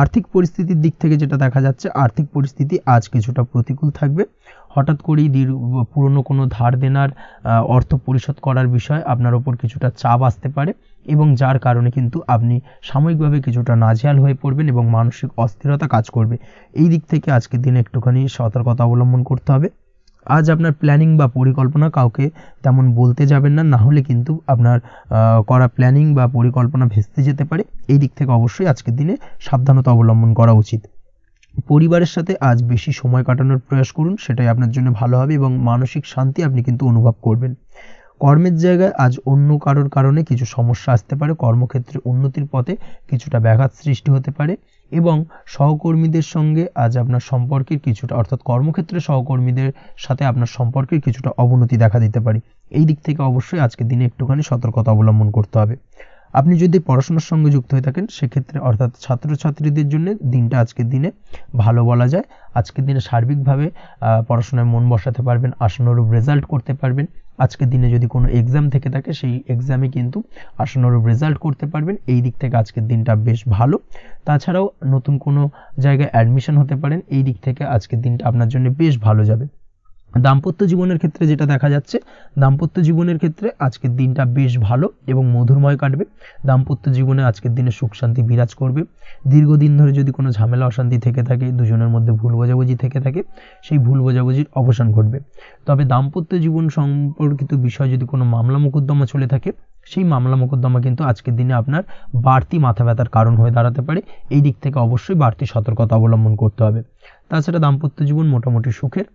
আর্থিক পরিস্থিতির দিক থেকে যেটা দেখা যাচ্ছে, আর্থিক পরিস্থিতি আজ কিছুটা প্রতিকূল থাকবে। হঠাৎ করেই পুরনো কোনো ধার দেনার অর্থ পরিশোধ করার বিষয় আপনার ওপর কিছুটা চাপ আসতে পারে, এবং যার কারণে কিন্তু আপনি সাময়িকভাবে কিছুটা নাজেহাল হয়ে পড়বেন এবং মানসিক অস্থিরতা কাজ করবে। এই দিক থেকে আজকের দিনে একটুখানি সতর্কতা অবলম্বন করতে হবে। আজ আপনার প্ল্যানিং বা পরিকল্পনা কাউকে তেমন বলতে যাবেন না, না হলে কিন্তু আপনার করা প্ল্যানিং বা পরিকল্পনা ভেস্তে যেতে পারে। এই দিক থেকে অবশ্যই আজকের দিনে সাবধানতা অবলম্বন করা উচিত। পরিবারের সাথে আজ বেশি সময় কাটানোর প্রয়াস করুন, সেটাই আপনার জন্য ভালো হবে এবং মানসিক শান্তি আপনি কিন্তু অনুভব করবেন। কর্মের জায়গায় আজ অন্য কারোর কারণে কিছু সমস্যা আসতে পারে, কর্মক্ষেত্রে উন্নতির পথে কিছুটা ব্যাঘাত সৃষ্টি হতে পারে, এবং সহকর্মীদের সঙ্গে আজ আপনার সম্পর্কের কিছুটা অর্থাৎ কর্মক্ষেত্রে সহকর্মীদের সাথে আপনার সম্পর্কের কিছুটা অবনতি দেখা দিতে পারে। এই দিক থেকে অবশ্যই আজকের দিনে একটুখানি সতর্কতা অবলম্বন করতে হবে। আপনি যদি পড়াশোনার সঙ্গে যুক্ত হয়ে থাকেন, সেক্ষেত্রে অর্থাৎ ছাত্রছাত্রীদের জন্য দিনটা আজকের দিনে ভালো বলা যায়। আজকের দিনে সার্বিকভাবে পড়াশোনায় মন বসাতে পারবেন, আশানুরূপ রেজাল্ট করতে পারবেন। আজকের দিনে যদি কোনো এক্সাম থেকে থাকে, সেই এক্সামে কিন্তু আশানুরূপ রেজাল্ট করতে পারবেন। এই দিক থেকে আজকের দিনটা বেশ ভালো। তাছাড়াও নতুন কোনো জায়গায় অ্যাডমিশন হতে পারেন, এই দিক থেকে আজকের দিনটা আপনার জন্য বেশ ভালো যাবে। দাম্পত্য জীবনের ক্ষেত্রে যেটা দেখা যাচ্ছে, দাম্পত্য জীবনের ক্ষেত্রে আজকের দিনটা বেশ ভালো এবং মধুরময় কাটবে। দাম্পত্য জীবনে আজকের দিনে সুখ শান্তি বিরাজ করবে। দীর্ঘদিন ধরে যদি কোনো ঝামেলা অশান্তি থেকে থাকে, দুজনের মধ্যে ভুল বোঝাবুঝি থেকে থাকে, সেই ভুল বোঝাবুঝির অবসান ঘটবে। তবে দাম্পত্য জীবন সম্পর্কিত বিষয় যদি কোনো মামলা মোকদ্দমা চলে থাকে, সেই মামলা মোকদ্দমা কিন্তু আজকের দিনে আপনার বাড়তি মাথা ব্যথার কারণ হয়ে দাঁড়াতে পারে। এই দিক থেকে অবশ্যই বাড়তি সতর্কতা অবলম্বন করতে হবে। তাছাড়া দাম্পত্য জীবন মোটামুটি সুখের।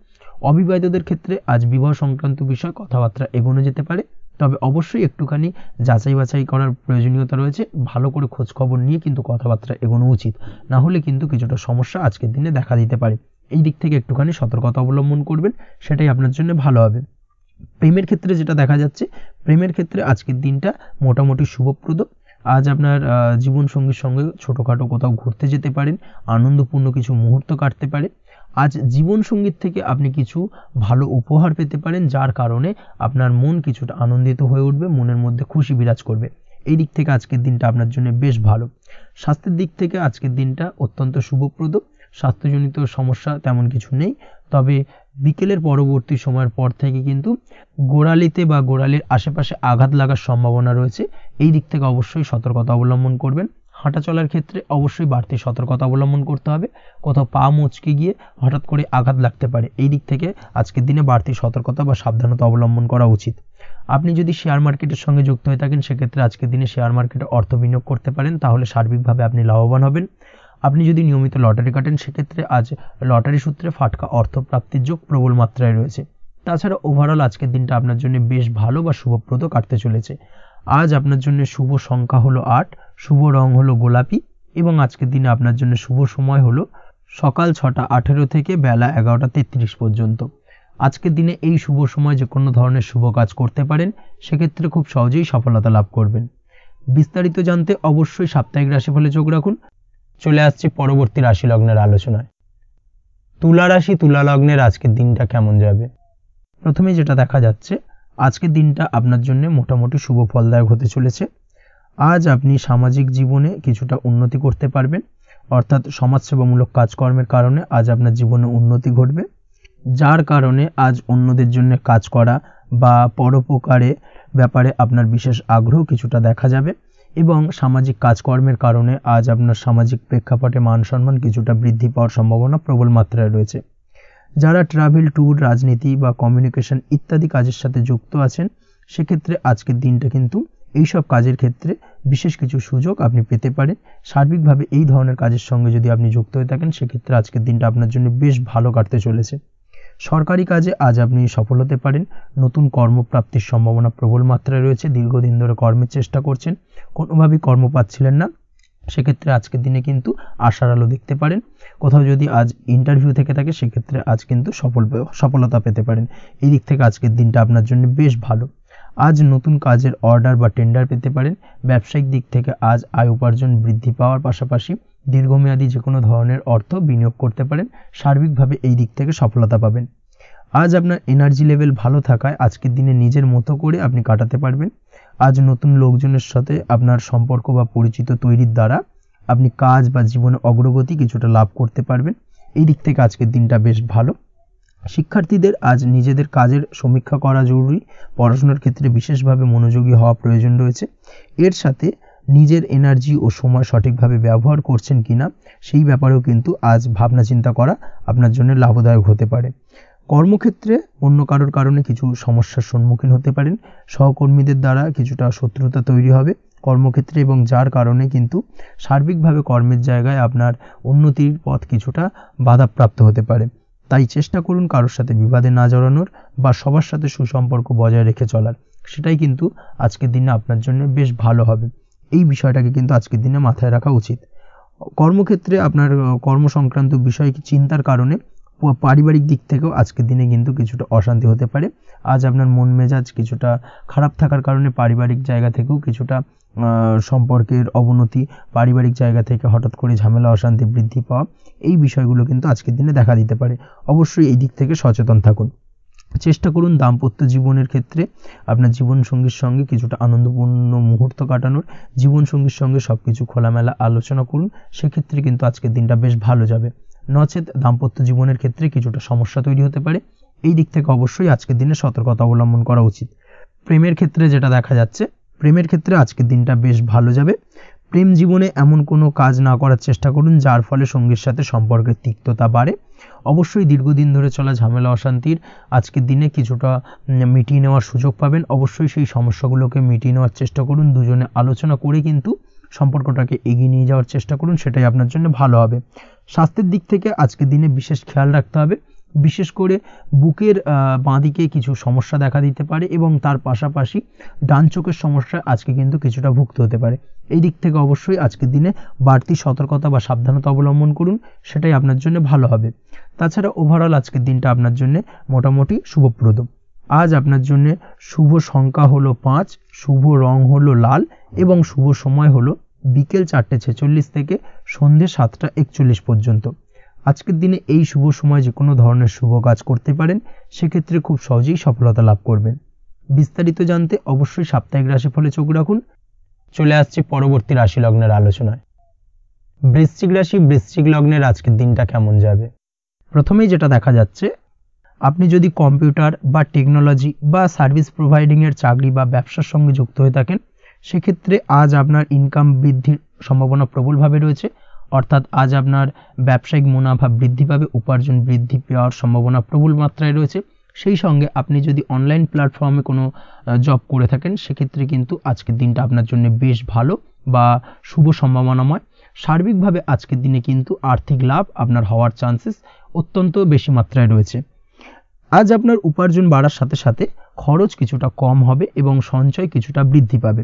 অবিবাহিতদের ক্ষেত্রে আজ বিবাহ সংক্রান্ত বিষয় কথাবার্তা এগোনো যেতে পারে, তবে অবশ্যই একটুখানি যাচাই বাছাই করার প্রয়োজনীয়তা রয়েছে। ভালো করে খোঁজ খবর নিয়ে কিন্তু কথাবার্তা এগোনো উচিত, না হলে কিন্তু কিছুটা সমস্যা আজকের দিনে দেখা দিতে পারে। এই দিক থেকে একটুখানি সতর্কতা অবলম্বন করবেন, সেটাই আপনার জন্য ভালো হবে। প্রেমের ক্ষেত্রে যেটা দেখা যাচ্ছে, প্রেমের ক্ষেত্রে আজকের দিনটা মোটামুটি শুভপ্রদ। আজ আপনার জীবনসঙ্গীর সঙ্গে ছোটোখাটো কোথাও ঘুরতে যেতে পারেন, আনন্দপূর্ণ কিছু মুহূর্ত কাটতে পারে। আজ জীবনসঙ্গীর থেকে আপনি কিছু ভালো উপহার পেতে পারেন, যার কারণে আপনার মন কিছুটা আনন্দিত হয়ে উঠবে, মনের মধ্যে খুশি বিরাজ করবে। এই দিক থেকে আজকের দিনটা আপনার জন্য বেশ ভালো। স্বাস্থ্যের দিক থেকে আজকের দিনটা অত্যন্ত শুভপ্রদ। স্বাস্থ্যজনিত সমস্যা তেমন কিছু নেই, তবে বিকেলের পরবর্তী সময়ের পর থেকে কিন্তু গোড়ালিতে বা গোড়ালির আশেপাশে আঘাত লাগার সম্ভাবনা রয়েছে। এই দিক থেকে অবশ্যই সতর্কতা অবলম্বন করবেন। হাঁটা চলার ক্ষেত্রে অবশ্যই বাড়তি সতর্কতা অবলম্বন করতে হবে, কোথাও পা মুচকে গিয়ে হঠাৎ করে আঘাত লাগতে পারে। এই দিক থেকে আজকের দিনে বাড়তি সতর্কতা বা সাবধানতা অবলম্বন করা উচিত। আপনি যদি শেয়ার মার্কেটের সঙ্গে যুক্ত হয়ে থাকেন, সেক্ষেত্রে আজকের দিনে শেয়ার মার্কেটে অর্থ বিনিয়োগ করতে পারেন, তাহলে সার্বিকভাবে আপনি লাভবান হবেন। আপনি যদি নিয়মিত লটারি কাটেন, সেক্ষেত্রে আজ লটারি সূত্রে ফাটকা অর্থ প্রাপ্তির যোগ প্রবল মাত্রায় রয়েছে। তাছাড়া ওভারঅল আজকের দিনটা আপনার জন্য বেশ ভালো বা শুভপ্রদ কাটতে চলেছে। আজ আপনার জন্য শুভ সংখ্যা হলো 8, শুভ রং হলো গোলাপি, এবং আজকের দিনে আপনার জন্য শুভ সময় হলো সকাল 6:18 থেকে বেলা 11:33 পর্যন্ত। আজকের দিনে এই শুভ সময় যে কোনো ধরনের শুভ কাজ করতে পারেন, সেক্ষেত্রে খুব সহজেই সফলতা লাভ করবেন। বিস্তারিত জানতে অবশ্যই সাপ্তাহিক রাশিফলে চোখ রাখুন। চলে আসছে পরবর্তী রাশি লগ্নের আলোচনায়। তুলা রাশি, তুলা লগ্নের আজকের দিনটা কেমন যাবে? প্রথমে যেটা দেখা যাচ্ছে, আজকের দিনটা আপনার জন্য মোটামুটি শুভ ফলদায়ক হতে চলেছে। আজ আপনি সামাজিক জীবনে কিছুটা উন্নতি করতে পারবেন, অর্থাৎ সমাজসেবামূলক কাজকর্মের কারণে আজ আপনার জীবনে উন্নতি ঘটবে, যার কারণে আজ অন্যদের জন্য কাজ করা বা পরোপকারে ব্যাপারে আপনার বিশেষ আগ্রহ কিছুটা দেখা যাবে, এবং সামাজিক কাজকর্মের কারণে আজ আপনার সামাজিক প্রেক্ষাপটে মান সম্মান কিছুটা বৃদ্ধি পাওয়ার সম্ভাবনা প্রবল মাত্রায় রয়েছে। যারা ট্রাভেল, ট্যুর, রাজনীতি বা কমিউনিকেশন ইত্যাদি কাজের সাথে যুক্ত আছেন, সেক্ষেত্রে আজকের দিনটা কিন্তু এইসব কাজের ক্ষেত্রে বিশেষ কিছু সুযোগ আপনি পেতে পারেন। সার্বিকভাবে এই ধরনের কাজের সঙ্গে যদি আপনি যুক্ত হয়ে থাকেন, সেক্ষেত্রে আজকের দিনটা আপনার জন্য বেশ ভালো কাটতে চলেছে। সরকারি কাজে আজ আপনি সফল হতে পারেন। নতুন কর্মপ্রাপ্তির সম্ভাবনা প্রবল মাত্রায় রয়েছে। দীর্ঘদিন ধরে কর্মের চেষ্টা করছেন, কোনোভাবেই কর্ম পাচ্ছিলেন না, সেক্ষেত্রে আজকের দিনে কিন্তু আশার আলো দেখতে পারেন। কোথাও যদি আজ ইন্টারভিউ থেকে থাকে সেক্ষেত্রে আজ কিন্তু সফলতা পেতে পারেন। এই দিক থেকে আজকের দিনটা আপনার জন্য বেশ ভালো। আজ নতুন কাজের অর্ডার বা টেন্ডার পেতে পারেন। ব্যবসায়িক দিক থেকে আজ আয় উপার্জন বৃদ্ধি পাওয়ার পাশাপাশি দীর্ঘমেয়াদী যে কোনো ধরনের অর্থ বিনিয়োগ করতে পারেন। সার্বিকভাবে এই দিক থেকে সফলতা পাবেন। আজ আপনার এনার্জি লেভেল ভালো থাকায় আজকের দিনে নিজের মতো করে আপনি কাটাতে পারবেন। আজ নতুন লোকজনের সাথে আপনার সম্পর্ক বা পরিচিত তৈরির দ্বারা আপনি কাজ বা জীবনে অগ্রগতি কিছুটা লাভ করতে পারবেন। এই দিক থেকে আজকের দিনটা বেশ ভালো। শিক্ষার্থীদের আজ নিজেদের কাজের সমীক্ষা করা জরুরি। পড়াশোনার ক্ষেত্রে বিশেষভাবে মনোযোগী হওয়া প্রয়োজন রয়েছে। এর সাথে নিজের এনার্জি ও সময় সঠিকভাবে ব্যবহার করছেন কিনা সেই ব্যাপারেও কিন্তু আজ ভাবনা চিন্তা করা আপনার জন্য লাভদায়ক হতে পারে। কর্মক্ষেত্রে অন্য কারোর কারণে কিছু সমস্যার সম্মুখীন হতে পারেন। সহকর্মীদের দ্বারা কিছুটা শত্রুতা তৈরি হবে কর্মক্ষেত্রে, এবং যার কারণে কিন্তু সার্বিকভাবে কর্মের জায়গায় আপনার উন্নতির পথ কিছুটা বাধাপ্রাপ্ত হতে পারে। তাই চেষ্টা করুন কারোর সাথে বিবাদে না জড়ানোর বা সবার সাথে সুসম্পর্ক বজায় রেখে চলার। সেটাই কিন্তু আজকের দিনে আপনার জন্য বেশ ভালো হবে। এই বিষয়টাকে কিন্তু আজকের দিনে মাথায় রাখা উচিত। কর্মক্ষেত্রে আপনার কর্মসংক্রান্ত বিষয় চিন্তার কারণে পারিবারিক দিক থেকেও আজকের দিনে কিন্তু কিছুটা অশান্তি হতে পারে। আজ আপনার মন মেজাজ কিছুটা খারাপ থাকার কারণে পারিবারিক জায়গা থেকেও কিছুটা সম্পর্কের অবনতি, পারিবারিক জায়গা থেকে হঠাৎ করে ঝামেলা অশান্তি বৃদ্ধি পাওয়া, এই বিষয়গুলো কিন্তু আজকের দিনে দেখা দিতে পারে। অবশ্যই এই দিক থেকে সচেতন থাকুন। চেষ্টা করুন দাম্পত্য জীবনের ক্ষেত্রে আপনার জীবনসঙ্গীর সঙ্গে কিছুটা আনন্দপূর্ণ মুহূর্ত কাটানোর। জীবনসঙ্গীর সঙ্গে সবকিছু খোলামেলা আলোচনা করুন, সেক্ষেত্রে কিন্তু আজকের দিনটা বেশ ভালো যাবে। নচেত দাম্পত্য জীবনের ক্ষেত্রে কিছুটা সমস্যা তৈরি হতে পারে। এই দিক থেকে অবশ্যই আজকের দিনে সতর্কতা অবলম্বন করা উচিত। প্রেমের ক্ষেত্রে যেটা দেখা যাচ্ছে, প্রেমের ক্ষেত্রে আজকের দিনটা বেশ ভালো যাবে। প্রেম জীবনে এমন কোনো কাজ না করার চেষ্টা করুন যার ফলে সঙ্গীর সাথে সম্পর্কের তিক্ততা বাড়ে। অবশ্যই দীর্ঘদিন ধরে চলা ঝামেলা অশান্তির আজকের দিনে কিছুটা মিটিয়ে নেওয়ার সুযোগ পাবেন। অবশ্যই সেই সমস্যাগুলোকে মিটিয়ে নেওয়ার চেষ্টা করুন। দুজনে আলোচনা করে কিন্তু সম্পর্কটাকে এগিয়ে নিয়ে যাওয়ার চেষ্টা করুন, সেটাই আপনার জন্য ভালো হবে। স্বাস্থ্যের দিক থেকে আজকের দিনে বিশেষ খেয়াল রাখতে হবে। বিশেষ করে বুকের বাঁদিকে কিছু সমস্যা দেখা দিতে পারে এবং তার পাশাপাশি ডান চোখের সমস্যা আজকে কিন্তু কিছুটা ভুগতে হতে পারে। এই দিক থেকে অবশ্যই আজকের দিনে বাড়তি সতর্কতা বা সাবধানতা অবলম্বন করুন, সেটাই আপনার জন্য ভালো হবে। তাছাড়া ওভারঅল আজকের দিনটা আপনার জন্য মোটামুটি শুভপ্রদ। আজ আপনার জন্য শুভ সংখ্যা হলো 5, শুভ রং হলো লাল এবং শুভ সময় হলো বিকেল 4:46 থেকে সন্ধ্যে 7:41 পর্যন্ত। আজকের দিনে এই শুভ সময় যে কোনো ধরনের শুভ কাজ করতে পারেন, সেক্ষেত্রে খুব সহজেই সফলতা লাভ করবেন। বিস্তারিত জানতে অবশ্যই সাপ্তাহিক রাশিফলে চোখ রাখুন। চলে আসছে পরবর্তী রাশি লগ্নের আলোচনায়। বৃশ্চিক রাশি, বৃশ্চিক লগ্নের আজকের দিনটা কেমন যাবে? প্রথমেই যেটা দেখা যাচ্ছে, আপনি যদি কম্পিউটার বা টেকনোলজি বা সার্ভিস প্রোভাইডিংয়ের চাকরি বা ব্যবসার সঙ্গে যুক্ত হয়ে থাকেন, সেক্ষেত্রে আজ আপনার ইনকাম বৃদ্ধির সম্ভাবনা প্রবলভাবে রয়েছে। অর্থাৎ আজ আপনার ব্যবসায়িক মুনাফা বৃদ্ধি পাবে, উপার্জন বৃদ্ধি পাওয়ার সম্ভাবনা প্রবল মাত্রায় রয়েছে। সেই সঙ্গে আপনি যদি অনলাইন প্ল্যাটফর্মে কোনো জব করে থাকেন, সেক্ষেত্রে কিন্তু আজকের দিনটা আপনার জন্য বেশ ভালো বা শুভ সম্ভাবনাময়। সার্বিকভাবে আজকের দিনে কিন্তু আর্থিক লাভ আপনার হওয়ার চান্সেস অত্যন্ত বেশি মাত্রায় রয়েছে। আজ আপনার উপার্জন বাড়ার সাথে সাথে খরচ কিছুটা কম হবে এবং সঞ্চয় কিছুটা বৃদ্ধি পাবে।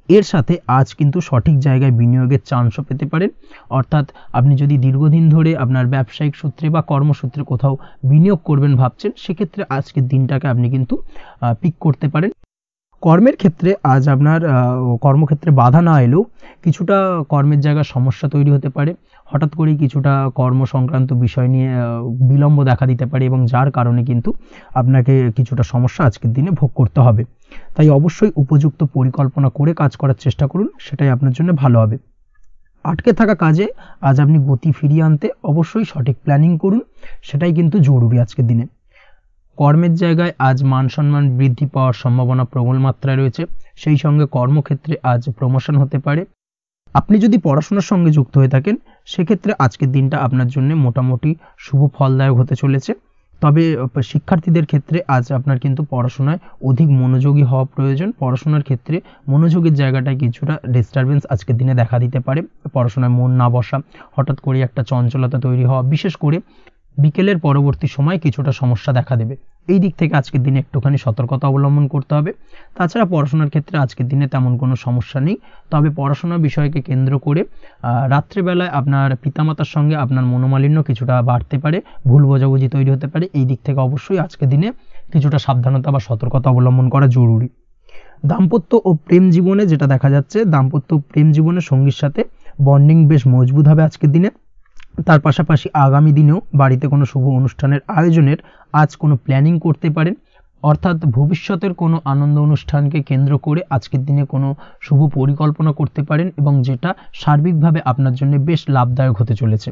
এর সাথে আজ কিন্তু সঠিক জায়গায় বিনিয়োগের চান্সও পেতে পারেন। অর্থাৎ আপনি যদি দীর্ঘদিন ধরে আপনার ব্যবসায়িক সূত্রে বা কর্মসূত্রে কোথাও বিনিয়োগ করবেন ভাবছেন, সেক্ষেত্রে আজকের দিনটাকে আপনি কিন্তু পিক করতে পারেন। কর্মের ক্ষেত্রে আজ আপনার কর্মক্ষেত্রে বাধা না এলেও কিছুটা কর্মের জায়গায় সমস্যা তৈরি হতে পারে। হঠাৎ করেই কিছুটা কর্ম সংক্রান্ত বিষয় নিয়ে বিলম্ব দেখা দিতে পারে এবং যার কারণে কিন্তু আপনাকে কিছুটা সমস্যা আজকের দিনে ভোগ করতে হবে। তাই অবশ্যই উপযুক্ত পরিকল্পনা করে কাজ করার চেষ্টা করুন, সেটাই আপনার জন্য ভালো হবে। আটকে থাকা কাজে আজ আপনি গতি ফিরিয়ে আনতে অবশ্যই সঠিক প্ল্যানিং করুন, সেটাই কিন্তু জরুরি আজকের দিনে। কর্মের জায়গায় আজ মান সম্মান বৃদ্ধি পাওয়ার সম্ভাবনা প্রবল মাত্রায় রয়েছে। সেই সঙ্গে কর্মক্ষেত্রে আজ প্রমোশন হতে পারে। আপনি যদি পড়াশোনার সঙ্গে যুক্ত হয়ে থাকেন, সেক্ষেত্রে আজকের দিনটা আপনার জন্য মোটামুটি শুভ ফলদায়ক হতে চলেছে। তবে শিক্ষার্থীদের ক্ষেত্রে আজ আপনার কিন্তু পড়াশোনায় অধিক মনোযোগী হওয়া প্রয়োজন। পড়াশোনার ক্ষেত্রে মনোযোগের জায়গাটায় কিছুটা ডিস্টারবেন্স আজকের দিনে দেখা দিতে পারে। পড়াশোনায় মন না বসা, হঠাৎ করে একটা চঞ্চলতা তৈরি হওয়া, বিশেষ করে বিকেলের পরবর্তী সময় কিছুটা সমস্যা দেখা দেবে। এই দিক থেকে আজকের দিনে একটুখানি সতর্কতা অবলম্বন করতে হবে। তাছাড়া পড়াশোনার ক্ষেত্রে আজকের দিনে তেমন কোনো সমস্যা নেই, তবে পড়াশোনার বিষয়কে কেন্দ্র করে রাত্রেবেলায় আপনার পিতামাতার সঙ্গে আপনার মনোমালিন্য কিছুটা বাড়তে পারে, ভুল বোঝাবুঝি তৈরি হতে পারে। এই দিক থেকে অবশ্যই আজকের দিনে কিছুটা সাবধানতা বা সতর্কতা অবলম্বন করা জরুরি। দাম্পত্য ও প্রেম জীবনে যেটা দেখা যাচ্ছে, দাম্পত্য প্রেম জীবনে সঙ্গীর সাথে বন্ডিং বেশ মজবুত হবে আজকের দিনে। তার পাশাপাশি আগামী দিনেও বাড়িতে কোনো শুভ অনুষ্ঠানের আয়োজনের আজ কোনো প্ল্যানিং করতে পারেন, অর্থাৎ ভবিষ্যতের কোনো আনন্দ অনুষ্ঠানকে কেন্দ্র করে আজকের দিনে কোনো শুভ পরিকল্পনা করতে পারেন, এবং যেটা সার্বিকভাবে আপনার জন্য বেশ লাভদায়ক হতে চলেছে।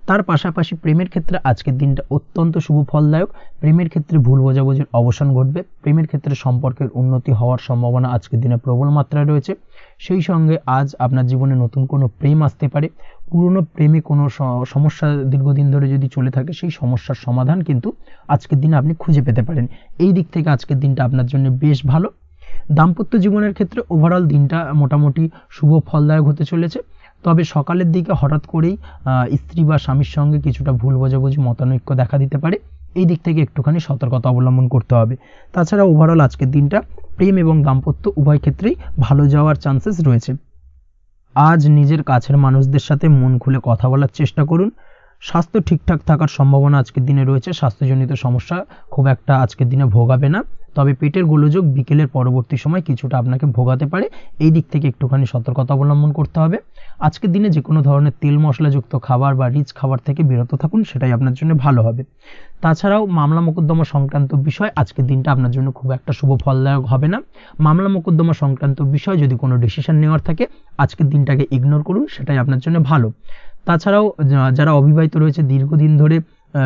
তার পাশাপাশি প্রেমের ক্ষেত্রে আজকের দিনটা অত্যন্ত শুভ ফলদায়ক। প্রেমের ক্ষেত্রে ভুল বোঝাবুঝির অবসান ঘটবে, প্রেমের ক্ষেত্রে সম্পর্কের উন্নতি হওয়ার সম্ভাবনা আজকের দিনে প্রবল মাত্রায় রয়েছে। সেই সঙ্গে আজ আপনার জীবনে নতুন কোনো প্রেম আসতে পারে। পুরনো প্রেমে কোনো সমস্যা দীর্ঘদিন ধরে যদি চলে থাকে, সেই সমস্যার সমাধান কিন্তু আজকের দিনে আপনি খুঁজে পেতে পারেন। এই দিক থেকে আজকের দিনটা আপনার জন্য বেশ ভালো। দাম্পত্য জীবনের ক্ষেত্রে ওভারঅল দিনটা মোটামুটি শুভ ফলদায়ক হতে চলেছে, তবে সকালের দিকে হঠাৎ করেই স্ত্রী বা স্বামীর সঙ্গে কিছুটা ভুল বোঝাবুঝি মতানৈক্য দেখা দিতে পারে। এই দিক থেকে একটুখানি সতর্কতা অবলম্বন করতে হবে। তাছাড়া ওভারঅল আজকের দিনটা প্রেম এবং দাম্পত্য উভয় ক্ষেত্রেই ভালো যাওয়ার চান্সেস রয়েছে। আজ নিজের কাছের মানুষদের সাথে মন খুলে কথা বলার চেষ্টা করুন। স্বাস্থ্য ঠিকঠাক থাকার সম্ভাবনা আজকের দিনে রয়েছে, স্বাস্থ্যজনিত সমস্যা খুব একটা আজকের দিনে ভোগাবে না, তবে পেটের গোলযোগ বিকেলের পরবর্তী সময় কিছুটা আপনাকে ভোগাতে পারে। এই দিক থেকে একটুখানি সতর্কতা অবলম্বন করতে হবে। আজকের দিনে যে কোনো ধরনের তেল মশলাযুক্ত খাবার বা রিচ খাবার থেকে বিরত থাকুন, সেটাই আপনার জন্য ভালো হবে। তাছাড়াও মামলা মোকদ্দমা সংক্রান্ত বিষয় আজকের দিনটা আপনার জন্য খুব একটা শুভ ফলদায়ক হবে না। মামলা মোকদ্দমা সংক্রান্ত বিষয় যদি কোনো ডিসিশন নেওয়ার থাকে, আজকের দিনটাকে ইগনোর করুন, সেটাই আপনার জন্য ভালো। তাছাড়াও যারা অবিবাহিত রয়েছে, দীর্ঘদিন ধরে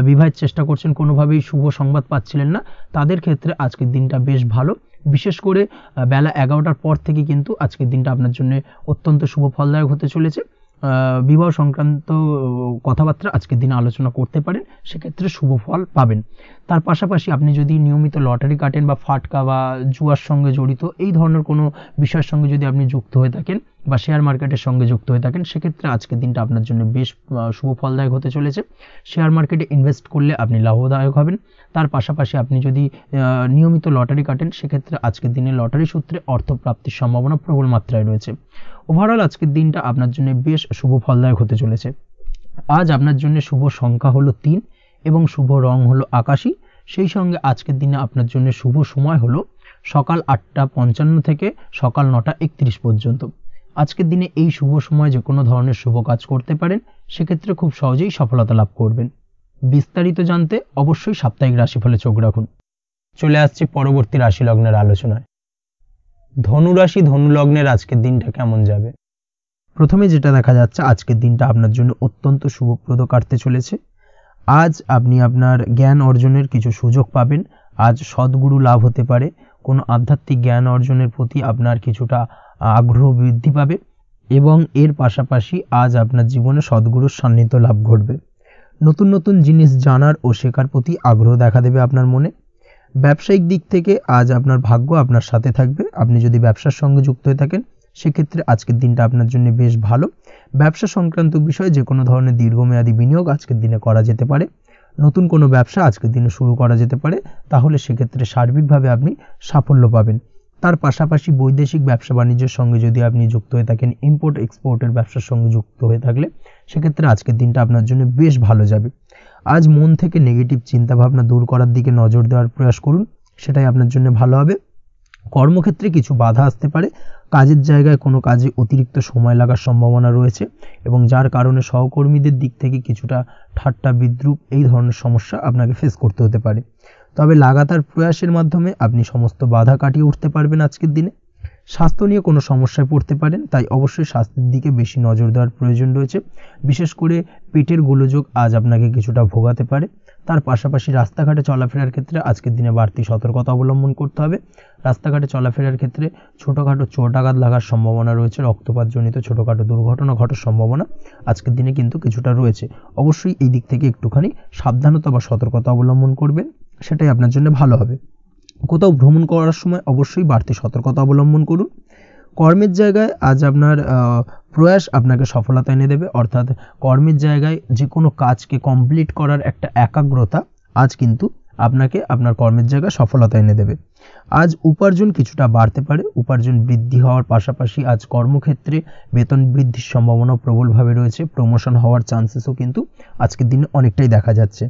বিবাহের চেষ্টা করছেন, কোনোভাবেই শুভ সংবাদ পাচ্ছিলেন না, তাদের ক্ষেত্রে আজকের দিনটা বেশ ভালো। বিশেষ করে বেলা 11টার পর থেকে কিন্তু আজকের দিনটা আপনার জন্য অত্যন্ত শুভ ফলদায়ক হতে চলেছে। বিবাহ সংক্রান্ত কথাবার্তা আজকের দিনে আলোচনা করতে পারেন, সেক্ষেত্রে শুভ ফল পাবেন। তার পাশাপাশি আপনি যদি নিয়মিত লটারি কাটেন বা ফাটকা বা জুয়ার সঙ্গে জড়িত এই ধরনের কোনো বিষয়ের সঙ্গে যদি আপনি যুক্ত হয়ে থাকেন বা শেয়ার মার্কেটের সঙ্গে যুক্ত হয়ে থাকেন, সেক্ষেত্রে আজকের দিনটা আপনার জন্য বেশ শুভ ফলদায়ক হতে চলেছে। শেয়ার মার্কেটে ইনভেস্ট করলে আপনি লাভদায়ক হবেন। তার পাশাপাশি আপনি যদি নিয়মিত লটারি কাটেন, সেক্ষেত্রে আজকের দিনে লটারি সূত্রে অর্থ প্রাপ্তির সম্ভাবনা প্রবল মাত্রায় রয়েছে। ওভারঅল আজকের দিনটা আপনার জন্য বেশ শুভ ফলদায়ক হতে চলেছে। আজ আপনার জন্য শুভ সংখ্যা হলো 3 এবং শুভ রং হলো আকাশী। সেই সঙ্গে আজকের দিনে আপনার জন্য শুভ সময় হলো সকাল 8:55 থেকে সকাল 9:31 পর্যন্ত। আজকের দিনে এই শুভ সময় যে কোনো ধরনের শুভ কাজ করতে পারেন, সেক্ষেত্রে খুব সহজেই সফলতা লাভ করবেন। বিস্তারিত জানতে অবশ্যই সাপ্তাহিক রাশিফলে চোখ রাখুন। চলে আসছি পরবর্তী রাশি লগ্নের আলোচনায়। ধনুরাশি ধনু লগ্নের আজকের দিনটা কেমন যাবে? প্রথমে যেটা দেখা যাচ্ছে, আজকের দিনটা আপনার জন্য অত্যন্ত শুভপ্রদ কাটতে চলেছে। আজ আপনি আপনার জ্ঞান অর্জনের কিছু সুযোগ পাবেন। আজ সদ্গুরু লাভ হতে পারে, কোনো আধ্যাত্মিক জ্ঞান অর্জনের প্রতি আপনার কিছুটা আগ্রহ বৃদ্ধি পাবে, এবং এর পাশাপাশি আজ আপনার জীবনে সদ্গুরুর সান্নিধ্য লাভ ঘটবে। নতুন নতুন জিনিস জানার ও শেখার প্রতি আগ্রহ দেখা দেবে আপনার মনে। ব্যবসায়িক দিক থেকে আজ আপনার ভাগ্য আপনার সাথে থাকবে। আপনি যদি ব্যবসার সঙ্গে যুক্ত হয়ে থাকেন, সেক্ষেত্রে আজকের দিনটা আপনার জন্য বেশ ভালো। ব্যবসা সংক্রান্ত বিষয়ে যে কোনো ধরনের দীর্ঘমেয়াদী বিনিয়োগ আজকের দিনে করা যেতে পারে। নতুন কোনো ব্যবসা আজকের দিনে শুরু করা যেতে পারে, তাহলে সেক্ষেত্রে সার্বিকভাবে আপনি সাফল্য পাবেন। তার পাশাপাশি বৈদেশিক ব্যবসা বাণিজ্যের সঙ্গে যদি আপনি যুক্ত হয়ে থাকেন, ইম্পোর্ট এক্সপোর্টের ব্যবসার সঙ্গে যুক্ত হয়ে থাকলে, সেক্ষেত্রে আজকের দিনটা আপনার জন্য বেশ ভালো যাবে। আজ মন থেকে নেগেটিভ চিন্তাভাবনা দূর করার দিকে নজর দেওয়ার প্রয়াস করুন, সেটাই আপনার জন্য ভালো হবে। কর্মক্ষেত্রে কিছু বাধা আসতে পারে, কাজের জায়গায় কোনো কাজে অতিরিক্ত সময় লাগার সম্ভাবনা রয়েছে, এবং যার কারণে সহকর্মীদের দিক থেকে কিছুটা ঠাট্টা বিদ্রূপ এই ধরনের সমস্যা আপনাকে ফেস করতে হতে পারে। তবে লাগাতার প্রয়াসের মাধ্যমে আপনি সমস্ত বাধা কাটিয়ে উঠতে পারবেন আজকের দিনে। স্বাস্থ্য নিয়ে কোনো সমস্যায় পড়তে পারেন, তাই অবশ্যই স্বাস্থ্যের দিকে বেশি নজর দেওয়ার প্রয়োজন রয়েছে। বিশেষ করে পেটের গোলযোগ আজ আপনাকে কিছুটা ভোগাতে পারে। তার পাশাপাশি রাস্তাঘাটে চলাফেরার ক্ষেত্রে আজকের দিনে বাড়তি সতর্কতা অবলম্বন করতে হবে। রাস্তাঘাটে চলাফেরার ক্ষেত্রে ছোটোখাটো চোট আঘাত লাগার সম্ভাবনা রয়েছে, রক্তপাতজনিত ছোটোখাটো দুর্ঘটনা ঘটার সম্ভাবনা আজকের দিনে কিন্তু কিছুটা রয়েছে। অবশ্যই এই দিক থেকে একটুখানি সাবধানতা বা সতর্কতা অবলম্বন করবেন, সেটাই আপনার জন্য ভালো হবে। কোথাও ভ্রমণ করার সময় অবশ্যই বাড়তি সতর্কতা অবলম্বন করুন। কর্মের জায়গায় আজ আপনার প্রয়াস আপনাকে সফলতা এনে দেবে, অর্থাৎ কর্মের জায়গায় যে কোনো কাজকে কমপ্লিট করার একটা একাগ্রতা আজ কিন্তু আপনাকে আপনার কর্মের জায়গায় সফলতা এনে দেবে। আজ উপার্জন কিছুটা বাড়তে পারে, উপার্জন বৃদ্ধি হওয়ার পাশাপাশি আজ কর্মক্ষেত্রে বেতন বৃদ্ধির সম্ভাবনা প্রবলভাবে রয়েছে, প্রমোশন হওয়ার চান্সেসও কিন্তু আজকের দিনে অনেকটাই দেখা যাচ্ছে।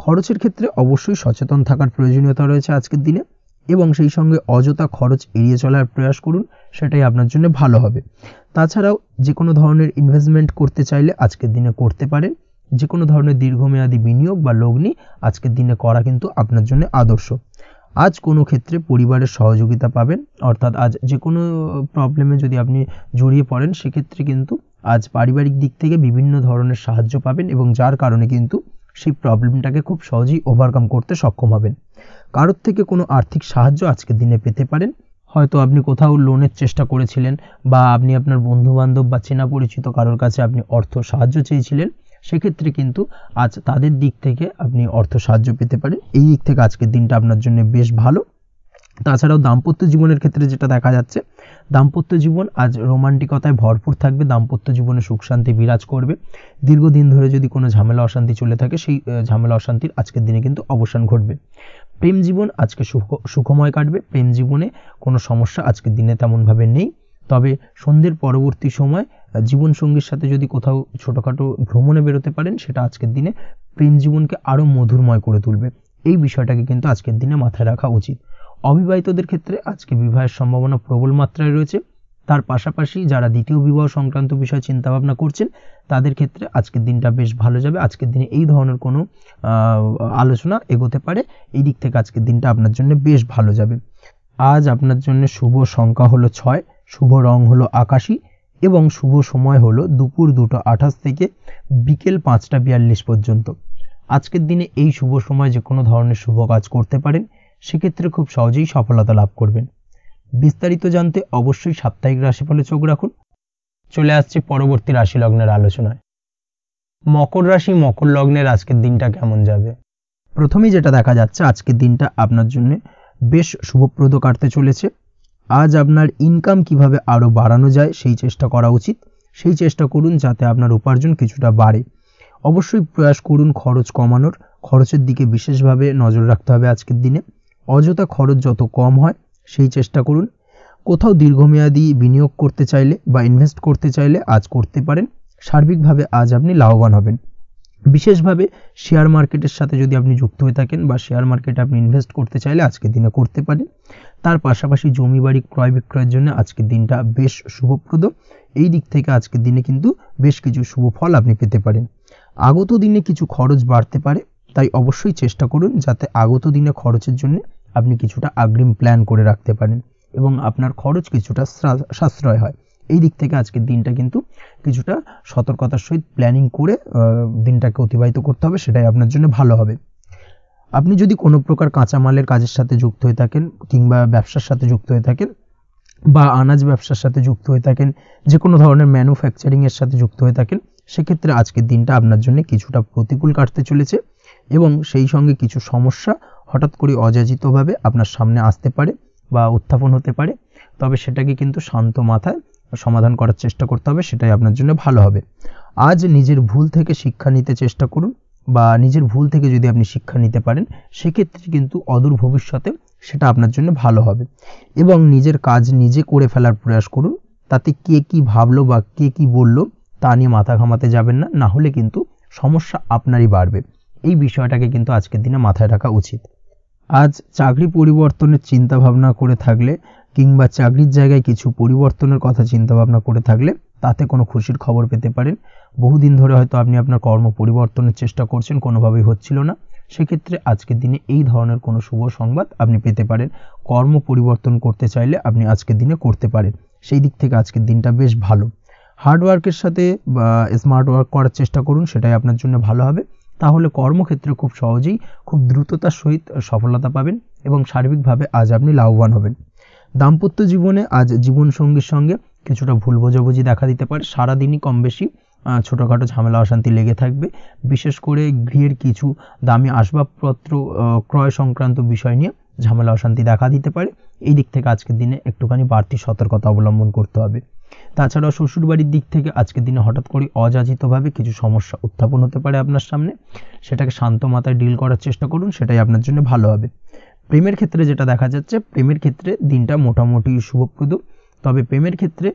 খরচের ক্ষেত্রে অবশ্যই সচেতন থাকার প্রয়োজনীয়তা রয়েছে আজকের দিনে, এবং সেই সঙ্গে অযথা খরচ এড়িয়ে চলার প্রয়াস করুন, সেটাই আপনার জন্য ভালো হবে। তাছাড়াও যে কোনো ধরনের ইনভেস্টমেন্ট করতে চাইলে আজকের দিনে করতে পারেন, যে কোনো ধরনের দীর্ঘমেয়াদী বিনিয়োগ বা লগ্নি আজকের দিনে করা কিন্তু আপনার জন্য আদর্শ। আজ কোনো ক্ষেত্রে পরিবারের সহযোগিতা পাবেন, অর্থাৎ আজ যে কোনো প্রবলেমে যদি আপনি জড়িয়ে পড়েন সেক্ষেত্রে কিন্তু আজ পারিবারিক দিক থেকে বিভিন্ন ধরনের সাহায্য পাবেন, এবং যার কারণে কিন্তু সেই প্রবলেমটাকে খুব সহজেই ওভারকাম করতে সক্ষম হবেন। কারোর থেকে কোনো আর্থিক সাহায্য আজকের দিনে পেতে পারেন, হয়তো আপনি কোথাও লোনের চেষ্টা করেছিলেন, বা আপনি আপনার বন্ধুবান্ধব বা চেনা পরিচিত কারোর কাছে আপনি অর্থ সাহায্য চেয়েছিলেন, সেক্ষেত্রে কিন্তু আজ তাদের দিক থেকে আপনি অর্থ সাহায্য পেতে পারেন। এই দিক থেকে আজকের দিনটা আপনার জন্য বেশ ভালো। তাছাড়াও দাম্পত্য জীবনের ক্ষেত্রে যেটা দেখা যাচ্ছে, দাম্পত্য জীবন আজ রোমান্টিকতায় ভরপুর থাকবে, দাম্পত্য জীবনে সুখ শান্তি বিরাজ করবে। দীর্ঘদিন ধরে যদি কোনো ঝামেলা অশান্তি চলে থাকে, সেই ঝামেলা অশান্তির আজকের দিনে কিন্তু অবসান ঘটবে। প্রেম জীবন আজকে সুখময় কাটবে, প্রেম জীবনে কোনো সমস্যা আজকের দিনে তেমনভাবে নেই। তবে সন্ধ্যের পরবর্তী সময় জীবনসঙ্গীর সাথে যদি কোথাও ছোটোখাটো ভ্রমণে বেরোতে পারেন, সেটা আজকের দিনে প্রেম জীবনকে আরও মধুরময় করে তুলবে। এই বিষয়টাকে কিন্তু আজকের দিনে মাথায় রাখা উচিত। অবিবাহিতদের ক্ষেত্রে আজকে বিবাহের সম্ভাবনা প্রবল মাত্রায় রয়েছে। তার পাশাপাশি যারা দ্বিতীয় বিবাহ সংক্রান্ত বিষয় চিন্তাভাবনা করছেন, তাদের ক্ষেত্রে আজকের দিনটা বেশ ভালো যাবে। আজকের দিনে এই ধরনের কোনো আলোচনা এগোতে পারে, এই দিক থেকে আজকের দিনটা আপনার জন্য বেশ ভালো যাবে। আজ আপনার জন্য শুভ সংখ্যা হলো 6, শুভ রং হলো আকাশী, এবং শুভ সময় হলো দুপুর 2:28 থেকে বিকেল 5:42 পর্যন্ত। আজকের দিনে এই শুভ সময় যে কোনো ধরনের শুভ কাজ করতে পারেন, সেক্ষেত্রে খুব সহজেই সফলতা লাভ করবেন। বিস্তারিত জানতে অবশ্যই সাপ্তাহিক রাশিফলে চোখ রাখুন। চলে আসছে পরবর্তী রাশি লগ্নের আলোচনায়। মকর রাশি মকর লগ্নের আজকের দিনটা কেমন যাবে? প্রথমেই যেটা দেখা যাচ্ছে, আজকের দিনটা আপনার জন্য বেশ শুভপ্রদ কাটতে চলেছে। আজ আপনার ইনকাম কিভাবে আরও বাড়ানো যায় সেই চেষ্টা করা উচিত। সেই চেষ্টা করুন যাতে আপনার উপার্জন কিছুটা বাড়ে। অবশ্যই প্রয়াস করুন খরচ কমানোর, খরচের দিকে বিশেষভাবে নজর রাখতে হবে আজকের দিনে। অযথা খরচ যত কম হয় সেই চেষ্টা করুন। কোথাও দীর্ঘমেয়াদী বিনিয়োগ করতে চাইলে বা ইনভেস্ট করতে চাইলে আজ করতে পারেন। সার্বিকভাবে আজ আপনি লাভবান হবেন। বিশেষভাবে শেয়ার মার্কেটের সাথে যদি আপনি যুক্ত হয়ে থাকেন বা শেয়ার মার্কেটে আপনি ইনভেস্ট করতে চাইলে আজকের দিনে করতে পারেন। তার পাশাপাশি জমি বাড়ি ক্রয় বিক্রয়ের জন্য আজকের দিনটা বেশ শুভপ্রদ। এই দিক থেকে আজকের দিনে কিন্তু বেশ কিছু শুভ ফল আপনি পেতে পারেন। আগত দিনে কিছু খরচ বাড়তে পারে, তাই অবশ্যই চেষ্টা করুন যাতে আগত দিনে খরচের জন্য আপনি কিছুটা অগ্রিম প্ল্যান করে রাখতে পারেন এবং আপনার খরচ কিছুটা সাশ্রয় হয়। এই দিক থেকে আজকের দিনটা কিন্তু কিছুটা সতর্কতার সহিত প্ল্যানিং করে দিনটাকে অতিবাহিত করতে হবে, সেটাই আপনার জন্য ভালো হবে। আপনি যদি কোনো প্রকার কাঁচামালের কাজের সাথে যুক্ত হয়ে থাকেন কিংবা ব্যবসার সাথে যুক্ত হয়ে থাকেন বা আনাজ ব্যবসার সাথে যুক্ত হয়ে থাকেন, যে কোনো ধরনের ম্যানুফ্যাকচারিংয়ের সাথে যুক্ত হয়ে থাকেন, সেক্ষেত্রে আজকের দিনটা আপনার জন্য কিছুটা প্রতিকূল কাটতে চলেছে এবং সেই সঙ্গে কিছু সমস্যা হঠাৎ করে অযাচিতভাবে আপনার সামনে আসতে পারে বা উত্থাপন হতে পারে। তবে সেটাকে কিন্তু শান্ত মাথায় সমাধান করার চেষ্টা করতে হবে, সেটাই আপনার জন্য ভালো হবে। আজ নিজের ভুল থেকে শিক্ষা নিতে চেষ্টা করুন বা নিজের ভুল থেকে যদি আপনি শিক্ষা নিতে পারেন, সেক্ষেত্রে কিন্তু অদূর ভবিষ্যতে সেটা আপনার জন্য ভালো হবে এবং নিজের কাজ নিজে করে ফেলার প্রয়াস করুন। তাতে কে কি ভাবলো বা কে কি বললো তা নিয়ে মাথা ঘামাতে যাবেন না, না হলে কিন্তু সমস্যা আপনারই বাড়বে। এই বিষয়টাকে কিন্তু আজকের দিনে মাথায় রাখা উচিত। আজ চাকরি পরিবর্তনের চিন্তা ভাবনা করে থাকলে কিংবা চাকরির জায়গায় কিছু পরিবর্তনের কথা চিন্তা ভাবনা করে থাকলে তাতে কোনো খুশির খবর পেতে পারেন। বহুদিন ধরে হয়তো আপনি আপনার কর্ম পরিবর্তনের চেষ্টা করছেন, কোনোভাবেই হচ্ছিল না, সেক্ষেত্রে আজকের দিনে এই ধরনের কোনো শুভ সংবাদ আপনি পেতে পারেন। কর্ম পরিবর্তন করতে চাইলে আপনি আজকের দিনে করতে পারেন, সেই দিক থেকে আজকের দিনটা বেশ ভালো। হার্ডওয়ার্কের সাথে বা স্মার্ট ওয়ার্ক করার চেষ্টা করুন, সেটাই আপনার জন্য ভালো হবে। তাহলে কর্মক্ষেত্রে খুব সহজেই খুব দ্রুততার সহিত সফলতা পাবেন এবং সার্বিকভাবে আজ আপনি লাভবান হবেন। দাম্পত্য জীবনে আজ জীবনসঙ্গীর সঙ্গে কিছুটা ভুল বোঝাবুঝি দেখা দিতে পারে। সারাদিনই কম বেশি ছোটোখাটো ঝামেলা অশান্তি লেগে থাকবে। বিশেষ করে গৃহের কিছু দামি আসবাবপত্র ক্রয় সংক্রান্ত বিষয় নিয়ে ঝামেলা অশান্তি দেখা দিতে পারে। এই দিক থেকে আজকের দিনে একটুখানি বাড়তি সতর্কতা অবলম্বন করতে হবে। তাছাড়াও শ্বশুরবাড়ির দিক থেকে আজকের দিনে হঠাৎ করে অযাচিতভাবে কিছু সমস্যা উত্থাপন হতে পারে আপনার সামনে, সেটাকে শান্ত মাথায় ডিল করার চেষ্টা করুন, সেটাই আপনার জন্য ভালো হবে। প্রেমের ক্ষেত্রে যেটা দেখা যাচ্ছে, প্রেমের ক্ষেত্রে দিনটা মোটামুটি শুভপ্রদ, তবে প্রেমের ক্ষেত্রে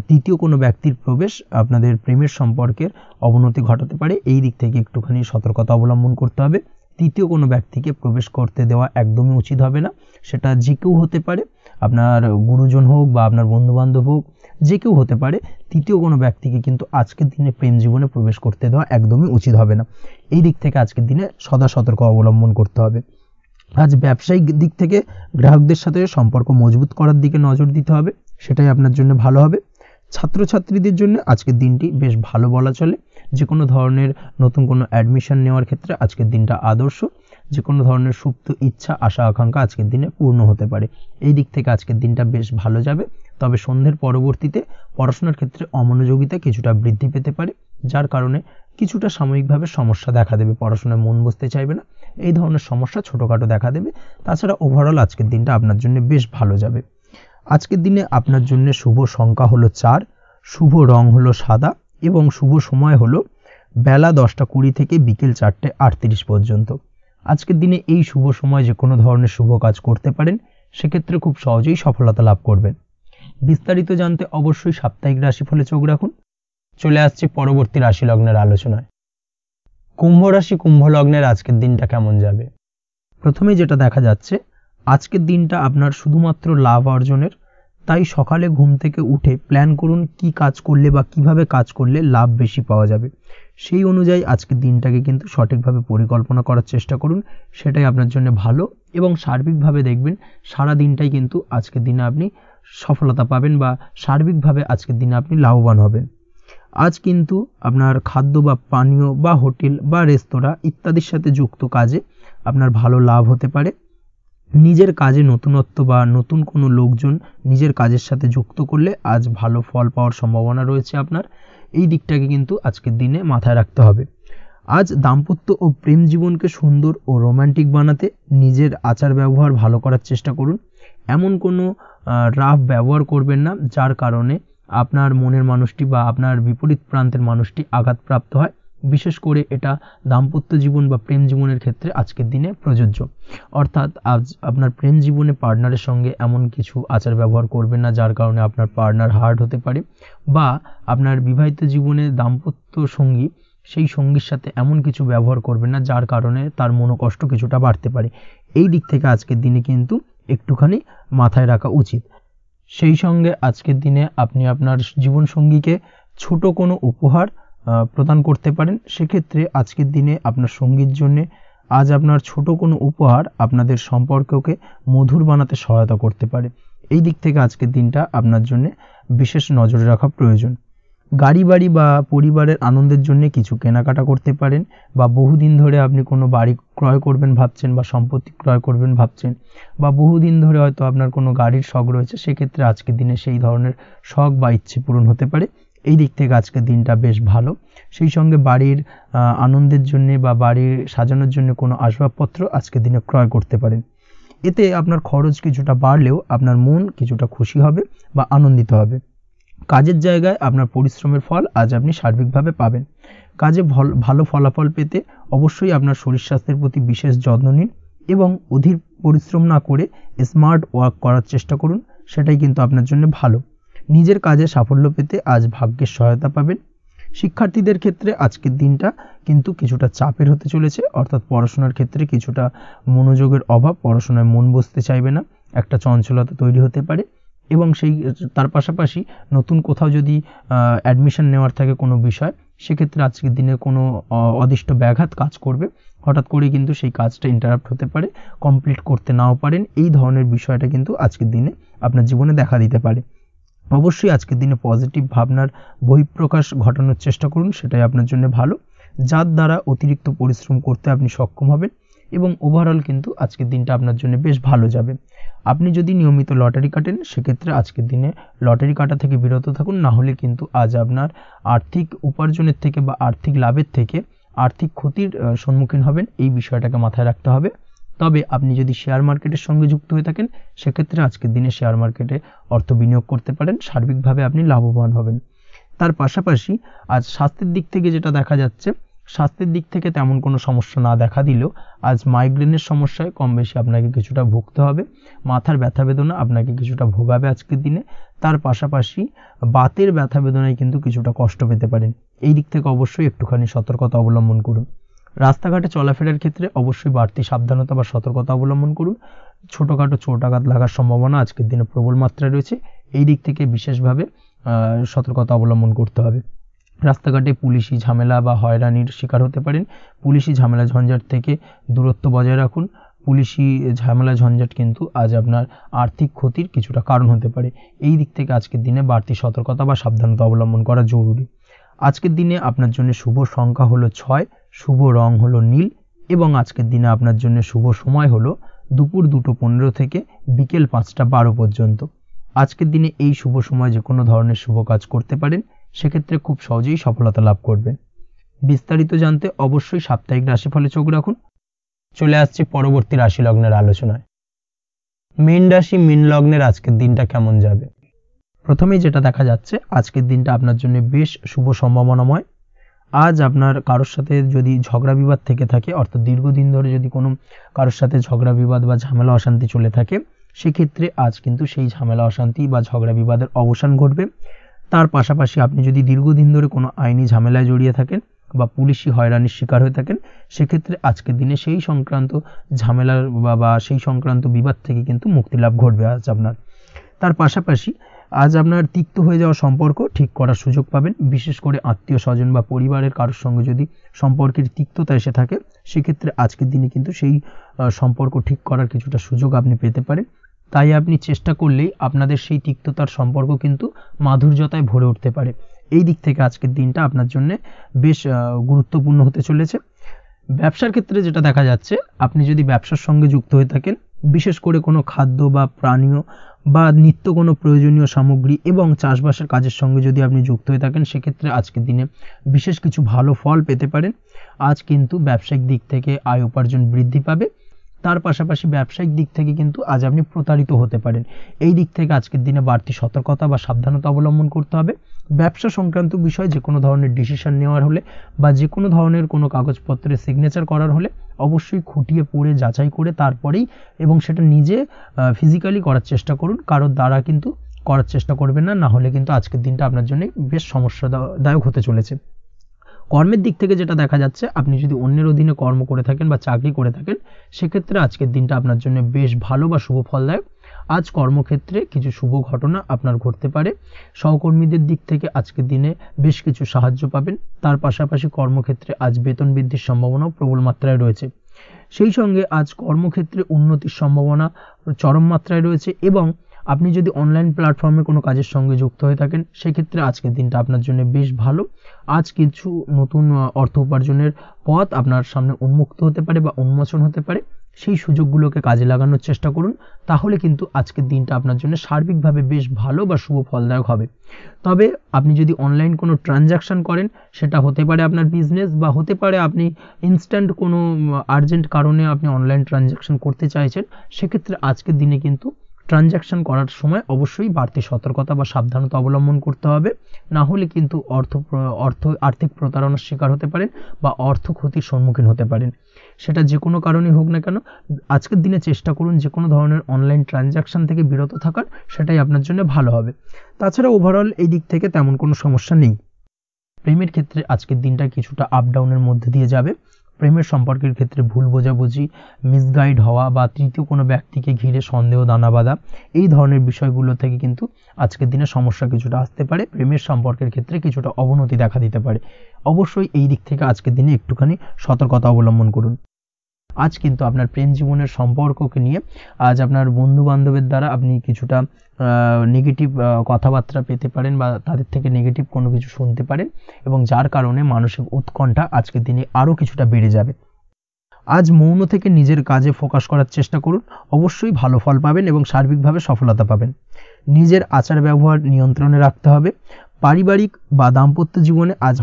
তৃতীয় কোনো ব্যক্তির প্রবেশ আপনাদের প্রেমের সম্পর্কের অবনতি ঘটাতে পারে, এই দিক থেকে একটুখানি সতর্কতা অবলম্বন করতে হবে। তৃতীয় কোনো ব্যক্তিকে প্রবেশ করতে দেওয়া একদমই উচিত হবে না, সেটা যে কেউ হতে পারে, আপনার গুরুজন হোক বা আপনার বন্ধুবান্ধব হোক, যে কেউ হতে পারে। তৃতীয় কোনো ব্যক্তিকে কিন্তু আজকের দিনে প্রেম জীবনে প্রবেশ করতে দেওয়া একদমই উচিত হবে না, এই দিক থেকে আজকের দিনে সদা সতর্ক অবলম্বন করতে হবে। আজ ব্যবসায়িক দিক থেকে গ্রাহকদের সাথে সম্পর্ক মজবুত করার দিকে নজর দিতে হবে, সেটাই আপনার জন্য ভালো হবে। ছাত্রছাত্রীদের জন্য আজকের দিনটি বেশ ভালো বলা চলে, যে কোনো ধরনের নতুন কোনো অ্যাডমিশন নেওয়ার ক্ষেত্রে আজকের দিনটা আদর্শ, যে কোনো ধরনের সুপ্ত ইচ্ছা আশা আকাঙ্ক্ষা আজকের দিনে পূর্ণ হতে পারে, এই দিক থেকে আজকের দিনটা বেশ ভালো যাবে। তবে সন্ধ্যের পরবর্তীতে পড়াশোনার ক্ষেত্রে অমনোযোগিতা কিছুটা বৃদ্ধি পেতে পারে, যার কারণে কিছুটা সাময়িকভাবে সমস্যা দেখা দেবে, পড়াশোনায় মন বসতে চাইবে না, এই ধরনের সমস্যা ছোটোখাটো দেখা দেবে। তাছাড়া ওভারঅল আজকের দিনটা আপনার জন্য বেশ ভালো যাবে। আজকের দিনে আপনার জন্য শুভ সংখ্যা হলো 4, শুভ রং হলো সাদা এবং শুভ সময় হলো বেলা 10:20 থেকে বিকেল 4:38 পর্যন্ত। আজকের দিনে এই শুভ সময় যে কোনো ধরনের শুভ কাজ করতে পারেন, সেক্ষেত্রে খুব সহজেই সফলতা লাভ করবেন। বিস্তারিত জানতে অবশ্যই সাপ্তাহিক রাশিফলে চোখ রাখুন। চলে আসছে পরবর্তী রাশি লগ্নের আলোচনায়। কুম্ভ রাশি কুম্ভ লগ্নের আজকের দিনটা কেমন যাবে? প্রথমেই যেটা দেখা যাচ্ছে, আজকের দিনটা আপনার শুধুমাত্র লাভ অর্জনের, তাই সকালে ঘুম থেকে উঠে প্ল্যান করুন কি কাজ করলে বা কিভাবে কাজ করলে লাভ বেশি পাওয়া যাবে, সেই অনুযায়ী আজকের দিনটাকে কিন্তু সঠিকভাবে পরিকল্পনা করার চেষ্টা করুন, সেটাই আপনার জন্য ভালো। এবং সার্বিকভাবে দেখবেন সারা দিনটাই কিন্তু আজকের দিনে আপনি সফলতা পাবেন বা সার্বিকভাবে আজকের দিনে আপনি লাভবান হবেন। আজ কিন্তু আপনার খাদ্য বা পানীয় বা হোটেল বা রেস্তোরাঁ ইত্যাদির সাথে যুক্ত কাজে আপনার ভালো লাভ হতে পারে। নিজের কাজে নতুনত্ব বা নতুন কোনো লোকজন নিজের কাজের সাথে যুক্ত করলে আজ ভালো ফল পাওয়ার সম্ভাবনা রয়েছে আপনার, এই দিকটাকে কিন্তু আজকের দিনে মাথায় রাখতে হবে। আজ দাম্পত্য ও প্রেম জীবনকে সুন্দর ও রোমান্টিক বানাতে নিজের আচার ব্যবহার ভালো করার চেষ্টা করুন। এমন কোনো রাফ ব্যবহার করবেন না যার কারণে আপনার মনের মানুষটি বা আপনার বিপরীত প্রান্তের মানুষটি আঘাতপ্রাপ্ত হয়, বিশেষ করে এটা দাম্পত্য জীবন বা প্রেম জীবনের ক্ষেত্রে আজকের দিনে প্রযোজ্য। অর্থাৎ আজ আপনার প্রেম জীবনে পার্টনারের সঙ্গে এমন কিছু আচার ব্যবহার করবেন না যার কারণে আপনার পার্টনার হার্ট হতে পারে, বা আপনার বিবাহিত জীবনে দাম্পত্য সঙ্গী সেই সঙ্গীর সাথে এমন কিছু ব্যবহার করবেন না যার কারণে তার মনোকষ্ট কিছুটা বাড়তে পারে, এই দিক থেকে আজকের দিনে কিন্তু একটুখানি মাথায় রাখা উচিত। সেই সঙ্গে আজকের দিনে আপনি আপনার জীবনসঙ্গীকে ছোট কোনো উপহার প্রদান করতে পারেন, সেক্ষেত্রে আজকের দিনে আপনার সঙ্গীর জন্যে আজ আপনার ছোট কোনো উপহার আপনাদের সম্পর্ককে মধুর বানাতে সহায়তা করতে পারে, এই দিক থেকে আজকের দিনটা আপনার জন্য বিশেষ নজরে রাখা প্রয়োজন। গাড়ি বাড়ি বা পরিবারের আনন্দের জন্য কিছু কেনাকাটা করতে পারেন, বা বহুদিন ধরে আপনি কোনো বাড়ি ক্রয় করবেন ভাবছেন বা সম্পত্তি ক্রয় করবেন ভাবছেন, বা বহুদিন ধরে হয়তো আপনার কোনো গাড়ির শখ রয়েছে, সেক্ষেত্রে আজকের দিনে সেই ধরনের শখ বা ইচ্ছে পূরণ হতে পারে, এই দিক থেকে আজকের দিনটা বেশ ভালো। সেই সঙ্গে বাড়ির আনন্দের জন্য বা বাড়ির সাজানোর জন্য কোনো আসবাবপত্র আজকের দিনে ক্রয় করতে পারেন, এতে আপনার খরচ কিছুটা বাড়লেও আপনার মন কিছুটা খুশি হবে বা আনন্দিত হবে। কাজের জায়গায় আপনার পরিশ্রমের ফল আজ আপনি সার্বিকভাবে পাবেন। কাজে ভালো ফলাফল পেতে অবশ্যই আপনার শরীর স্বাস্থ্যের প্রতি বিশেষ যত্ন নিন এবং অধীর পরিশ্রম না করে স্মার্ট ওয়ার্ক করার চেষ্টা করুন, সেটাই কিন্তু আপনার জন্য ভালো। নিজের কাজে সাফল্য পেতে আজ ভাগ্যের সহায়তা পাবেন। শিক্ষার্থীদের ক্ষেত্রে আজকের দিনটা কিন্তু কিছুটা চাপের হতে চলেছে, অর্থাৎ পড়াশোনার ক্ষেত্রে কিছুটা মনোযোগের অভাব, পড়াশোনায় মন বসতে চাইবে না, একটা চঞ্চলতা তৈরি হতে পারে। এবং তার পাশাপাশি নতুন কোথাও যদি অ্যাডমিশন নেওয়ার থাকে কোনো বিষয়, সেক্ষেত্রে আজকের দিনে কোনো অদিষ্ট ব্যাঘাত কাজ করবে, হঠাৎ করে কিন্তু সেই কাজটা ইন্টারাপ্ট হতে পারে, কমপ্লিট করতে নাও পারেন, এই ধরনের বিষয়টা কিন্তু আজকের দিনে আপনার জীবনে দেখা দিতে পারে। অবশ্যই আজকের দিনে পজিটিভ ভাবনার বহিঃপ্রকাশ ঘটানোর চেষ্টা করুন, সেটাই আপনার জন্য ভালো, যার দ্বারা অতিরিক্ত পরিশ্রম করতে আপনি সক্ষম হবেন এবং ওভারঅল কিন্তু আজকের দিনটা আপনার জন্য বেশ ভালো যাবে। আপনি যদি নিয়মিত লটারি কাটেন, সেক্ষেত্রে আজকের দিনে লটারি কাটা থেকে বিরত থাকুন, না হলে কিন্তু আজ আপনার আর্থিক উপার্জনের থেকে বা আর্থিক লাভের থেকে আর্থিক ক্ষতির সম্মুখীন হবেন, এই বিষয়টাকে মাথায় রাখতে হবে। তবে আপনি যদি শেয়ার মার্কেটের সঙ্গে যুক্ত হয়ে থাকেন সেক্ষেত্রে আজকের দিনে শেয়ার মার্কেটে অর্থ বিনিয়োগ করতে পারেন, সার্বিকভাবে আপনি লাভবান হবেন। তার পাশাপাশি আজ স্বাস্থ্যের দিক থেকে যেটা দেখা যাচ্ছে, স্বাস্থ্যের দিক থেকে তেমন কোনো সমস্যা না দেখা দিলেও আজ মাইগ্রেনের সমস্যায় কম বেশি আপনাকে কিছুটা ভুগতে হবে, মাথার ব্যথা বেদনা আপনাকে কিছুটা ভোগাবে আজকের দিনে। তার পাশাপাশি বাতের ব্যথা বেদনায় কিন্তু কিছুটা কষ্ট পেতে পারেন, এই দিক থেকে অবশ্যই একটুখানি সতর্কতা অবলম্বন করুন। রাস্তাঘাটে চলাফেরার ক্ষেত্রে অবশ্যই বাড়তি সাবধানতা বা সতর্কতা অবলম্বন করুন। ছোটোখাটো চোট আঘাত লাগার সম্ভাবনা আজকের দিনে প্রবল মাত্রায় রয়েছে, এই দিক থেকে বিশেষভাবে সতর্কতা অবলম্বন করতে হবে। রাস্তাঘাটে পুলিশি ঝামেলা বা হয়রানির শিকার হতে পারেন, পুলিশি ঝামেলা ঝঞ্ঝাট থেকে দূরত্ব বজায় রাখুন। পুলিশি ঝামেলা ঝঞ্ঝাট কিন্তু আজ আপনার আর্থিক ক্ষতির কিছুটা কারণ হতে পারে, এই দিক থেকে আজকের দিনে বাড়তি সতর্কতা বা সাবধানতা অবলম্বন করা জরুরি। আজকের দিনে আপনার জন্য শুভ সংখ্যা হলো 6, শুভ রং হলো নীল এবং আজকের দিনে আপনার জন্য শুভ সময় হলো দুপুর 2:15 থেকে বিকেল 5:12 পর্যন্ত। আজকের দিনে এই শুভ সময় যে কোনো ধরনের শুভ কাজ করতে পারেন, সেক্ষেত্রে খুব সহজেই সফলতা লাভ করবেন। বিস্তারিত জানতে অবশ্যই সাপ্তাহিক রাশিফলে চোখ রাখুন। চলে আসছে পরবর্তী রাশি লগ্নের আলোচনায়। মীন রাশি মীন লগ্নের আজকের দিনটা কেমন যাবে? প্রথমেই যেটা দেখা যাচ্ছে, আজকের দিনটা আপনার জন্য বেশ শুভ সম্ভাবনাময়। আজ আপনার কারোর সাথে যদি ঝগড়া বিবাদ থেকে থাকে, অর্থাৎ দীর্ঘদিন ধরে যদি কোনো কারোর সাথে ঝগড়া বিবাদ বা ঝামেলা অশান্তি চলে থাকে, সেক্ষেত্রে আজ কিন্তু সেই ঝামেলা অশান্তি বা ঝগড়া বিবাদের অবসান ঘটবে। তার পাশাপাশি আপনি যদি দীর্ঘদিন ধরে কোনো আইনি ঝামেলায় জড়িয়ে থাকেন বা পুলিশি হয়রানির শিকার হয়ে থাকেন, সেক্ষেত্রে আজকের দিনে সেই সংক্রান্ত ঝামেলার বা সেই সংক্রান্ত বিবাদ থেকে কিন্তু মুক্তি লাভ ঘটবে আজ আপনার। তার পাশাপাশি আজ আপনার তিক্ত হয়ে যাওয়া সম্পর্ক ঠিক করার সুযোগ পাবেন, বিশেষ করে আত্মীয় স্বজন বা পরিবারের কারোর সঙ্গে যদি সম্পর্কের তিক্ততা এসে থাকে, সেক্ষেত্রে আজকের দিনে কিন্তু সেই সম্পর্ক ঠিক করার কিছুটা সুযোগ আপনি পেতে পারেন। তাই আপনি চেষ্টা করলেই আপনাদের সেই তিক্ততার সম্পর্ক কিন্তু মাধুর্যতায় ভরে উঠতে পারে, এই দিক থেকে আজকের দিনটা আপনার জন্য বেশ গুরুত্বপূর্ণ হতে চলেছে। ব্যবসার ক্ষেত্রে যেটা দেখা যাচ্ছে, আপনি যদি ব্যবসার সঙ্গে যুক্ত হয়ে থাকেন, বিশেষ করে কোনো খাদ্য বা পানীয় বা নিত্য কোনো প্রয়োজনীয় সামগ্রী এবং চাষবাসের কাজের সঙ্গে যদি আপনি যুক্ত হয়ে থাকেন, সেক্ষেত্রে আজকের দিনে বিশেষ কিছু ভালো ফল পেতে পারেন। আজ কিন্তু ব্যবসায়িক দিক থেকে আয় উপার্জন বৃদ্ধি পাবে। তার পাশাপাশি ব্যবসায়িক দিক থেকে কিন্তু আজ আপনি প্রতারিত হতে পারেন, এই দিক থেকে আজকের দিনে বাড়তি সতর্কতা বা সাবধানতা অবলম্বন করতে হবে। ব্যবসা সংক্রান্ত বিষয়ে যে কোনো ধরনের ডিসিশন নেওয়ার হলে বা যে কোনো ধরনের কোনো কাগজপত্রে সিগনেচার করার হলে অবশ্যই খুঁটিয়ে পড়ে যাচাই করে তারপরেই এবং সেটা নিজে ফিজিক্যালি করার চেষ্টা করুন, কারোর দ্বারা কিন্তু করার চেষ্টা করবেন না, না হলে কিন্তু আজকের দিনটা আপনার জন্য বেশ সমস্যাদায়ক হতে চলেছে। কর্মের দিক থেকে যেটা দেখা যাচ্ছে, আপনি যদি অন্যের অধীনে কর্ম করে থাকেন বা চাকরি করে থাকেন, সেক্ষেত্রে আজকের দিনটা আপনার জন্য বেশ ভালো বা শুভ ফলদায়ক। আজ কর্মক্ষেত্রে কিছু শুভ ঘটনা আপনার ঘটতে পারে, সহকর্মীদের দিক থেকে আজকের দিনে বেশ কিছু সাহায্য পাবেন। তার পাশাপাশি কর্মক্ষেত্রে আজ বেতন বৃদ্ধির সম্ভাবনাও প্রবল মাত্রায় রয়েছে। সেই সঙ্গে আজ কর্মক্ষেত্রে উন্নতির সম্ভাবনা চরম মাত্রায় রয়েছে এবং আপনি যদি অনলাইন প্ল্যাটফর্মে কোনো কাজের সঙ্গে যুক্ত হয়ে থাকেন, সেক্ষেত্রে আজকের দিনটা আপনার জন্য বেশ ভালো। আজ কিছু নতুন অর্থ উপার্জনের পথ আপনার সামনে উন্মুক্ত হতে পারে বা উন্মোচন হতে পারে, সেই সুযোগগুলোকে কাজে লাগানোর চেষ্টা করুন, তাহলে কিন্তু আজকের দিনটা আপনার জন্য সার্বিকভাবে বেশ ভালো বা শুভ ফলদায়ক হবে। তবে আপনি যদি অনলাইন কোনো ট্রানজ্যাকশন করেন, সেটা হতে পারে আপনার বিজনেস বা হতে পারে আপনি ইনস্ট্যান্ট কোনো আর্জেন্ট কারণে আপনি অনলাইন ট্রানজ্যাকশন করতে চাইছেন, সেক্ষেত্রে আজকের দিনে কিন্তু ট্রানজ্যাকশন করার সময় অবশ্যই বাড়তি সতর্কতা বা সাবধানতা অবলম্বন করতে হবে, না হলে কিন্তু আর্থিক প্রতারণার শিকার হতে পারেন বা অর্থ ক্ষতির সম্মুখীন হতে পারেন। সেটা যে কোনো কারণেই হোক না কেন, আজকের দিনে চেষ্টা করুন যে কোনো ধরনের অনলাইন ট্রানজ্যাকশন থেকে বিরত থাকার, সেটাই আপনার জন্য ভালো হবে। তাছাড়া ওভারঅল এই দিক থেকে তেমন কোনো সমস্যা নেই। প্রেমের ক্ষেত্রে আজকের দিনটা কিছুটা আপ ডাউনের মধ্যে দিয়ে যাবে। প্রেমের সম্পর্কের ক্ষেত্রে ভুল বোঝাবুঝি, মিসগাইড হওয়া বা তৃতীয় কোনো ব্যক্তিকে ঘিরে সন্দেহ দানা বাঁধা, এই ধরনের বিষয়গুলো থেকে কিন্তু আজকের দিনে সমস্যা কিছুটা আসতে পারে। প্রেমের সম্পর্কের ক্ষেত্রে কিছুটা অবনতি দেখা দিতে পারে। অবশ্যই এই দিক থেকে আজকের দিনে একটুখানি সতর্কতা অবলম্বন করুন। আজ কিন্তু আপনার প্রেম জীবনের সম্পর্ককে নিয়ে আজ আপনার বন্ধু বান্ধবের দ্বারা আপনি কিছুটা নেগেটিভ কথাবার্তা পেতে পারেন বা তাদের থেকে নেগেটিভ কোনো কিছু শুনতে পারেন এবং যার কারণে মানসিক উৎকণ্ঠা আজকের দিনে আরও কিছুটা বেড়ে যাবে। আজ মৌন থেকে নিজের কাজে ফোকাস করার চেষ্টা করুন, অবশ্যই ভালো ফল পাবেন এবং সার্বিকভাবে সফলতা পাবেন। নিজের আচার ব্যবহার নিয়ন্ত্রণে রাখতে হবে। পারিবারিক বা দাম্পত্য জীবনে আজ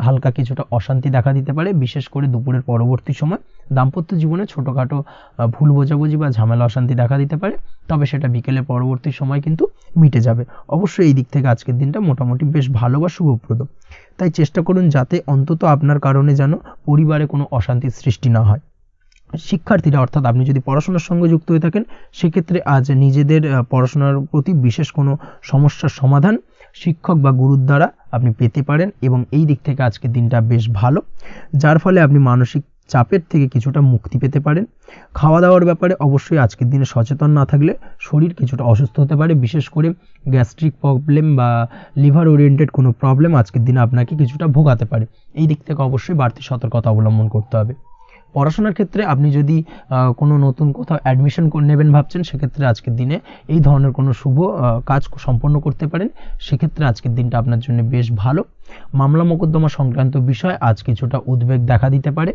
হালকা কিছুটা অশান্তি দেখা দিতে পারে, বিশেষ করে দুপুরের পরবর্তী সময় দাম্পত্য জীবনে ছোটোখাটো ভুল বোঝাবুঝি বা ঝামেলা অশান্তি দেখা দিতে পারে, তবে সেটা বিকেলের পরবর্তী সময় কিন্তু মিটে যাবে। অবশ্যই এই দিক থেকে আজকের দিনটা মোটামুটি বেশ ভালো বা শুভপ্রদ। তাই চেষ্টা করুন যাতে অন্তত আপনার কারণে যেন পরিবারে কোনো অশান্তির সৃষ্টি না হয়। শিক্ষার্থীরা, অর্থাৎ আপনি যদি পড়াশোনার সঙ্গে যুক্ত হয়ে থাকেন, সেক্ষেত্রে আজ নিজেদের পড়াশোনার প্রতি বিশেষ কোনো সমস্যার সমাধান শিক্ষক বা গুরুর দ্বারা আপনি পেতে পারেন, এবং এই দিক থেকে আজকের দিনটা বেশ ভালো, যার ফলে আপনি মানসিক চাপের থেকে কিছুটা মুক্তি পেতে পারেন। খাওয়া দাওয়ার ব্যাপারে অবশ্যই আজকের দিনে সচেতন না থাকলে শরীর কিছুটা অসুস্থ হতে পারে, বিশেষ করে গ্যাস্ট্রিক প্রবলেম বা লিভার ওরিয়েন্টেড কোনো প্রবলেম আজকের দিনে আপনাকে কিছুটা ভোগাতে পারে। এই দিক থেকে অবশ্যই বাড়তি সতর্কতা অবলম্বন করতে হবে। পড়াশোনার ক্ষেত্রে আপনি যদি কোনো নতুন কোথাও অ্যাডমিশন নেবেন ভাবছেন, সেক্ষেত্রে আজকের দিনে এই ধরনের কোনো শুভ কাজ সম্পন্ন করতে পারেন, সেক্ষেত্রে আজকের দিনটা আপনার জন্য বেশ ভালো। মামলা মোকদ্দমা সংক্রান্ত বিষয় আজ কিছুটা উদ্বেগ দেখা দিতে পারে,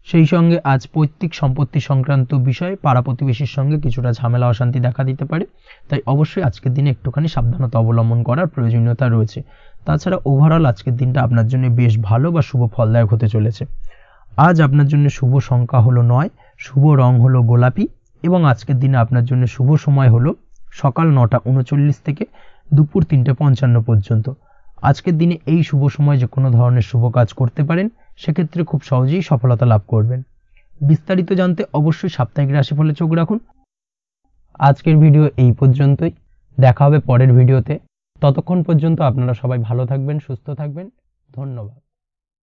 সেই সঙ্গে আজ পৈতৃক সম্পত্তি সংক্রান্ত বিষয়ে পাড়া প্রতিবেশীর সঙ্গে কিছুটা ঝামেলা অশান্তি দেখা দিতে পারে, তাই অবশ্যই আজকের দিনে একটুখানি সাবধানতা অবলম্বন করার প্রয়োজনীয়তা রয়েছে। তাছাড়া ওভারঅল আজকের দিনটা আপনার জন্য বেশ ভালো বা শুভ ফলদায়ক হতে চলেছে। আজ আপনার জন্য শুভ সংখ্যা হলো 9, শুভ রং হলো গোলাপি, এবং আজকের দিনে আপনার জন্য শুভ সময় হলো সকাল 9:39 থেকে দুপুর 3:55 পর্যন্ত। আজকের দিনে এই শুভ সময় যে কোনো ধরনের শুভ কাজ করতে পারেন, সেক্ষেত্রে খুব সহজেই সফলতা লাভ করবেন। বিস্তারিত জানতে অবশ্যই সাপ্তাহিক রাশিফলে চোখ রাখুন। আজকের ভিডিও এই পর্যন্তই, দেখা হবে পরের ভিডিওতে। ততক্ষণ পর্যন্ত আপনারা সবাই ভালো থাকবেন, সুস্থ থাকবেন। ধন্যবাদ।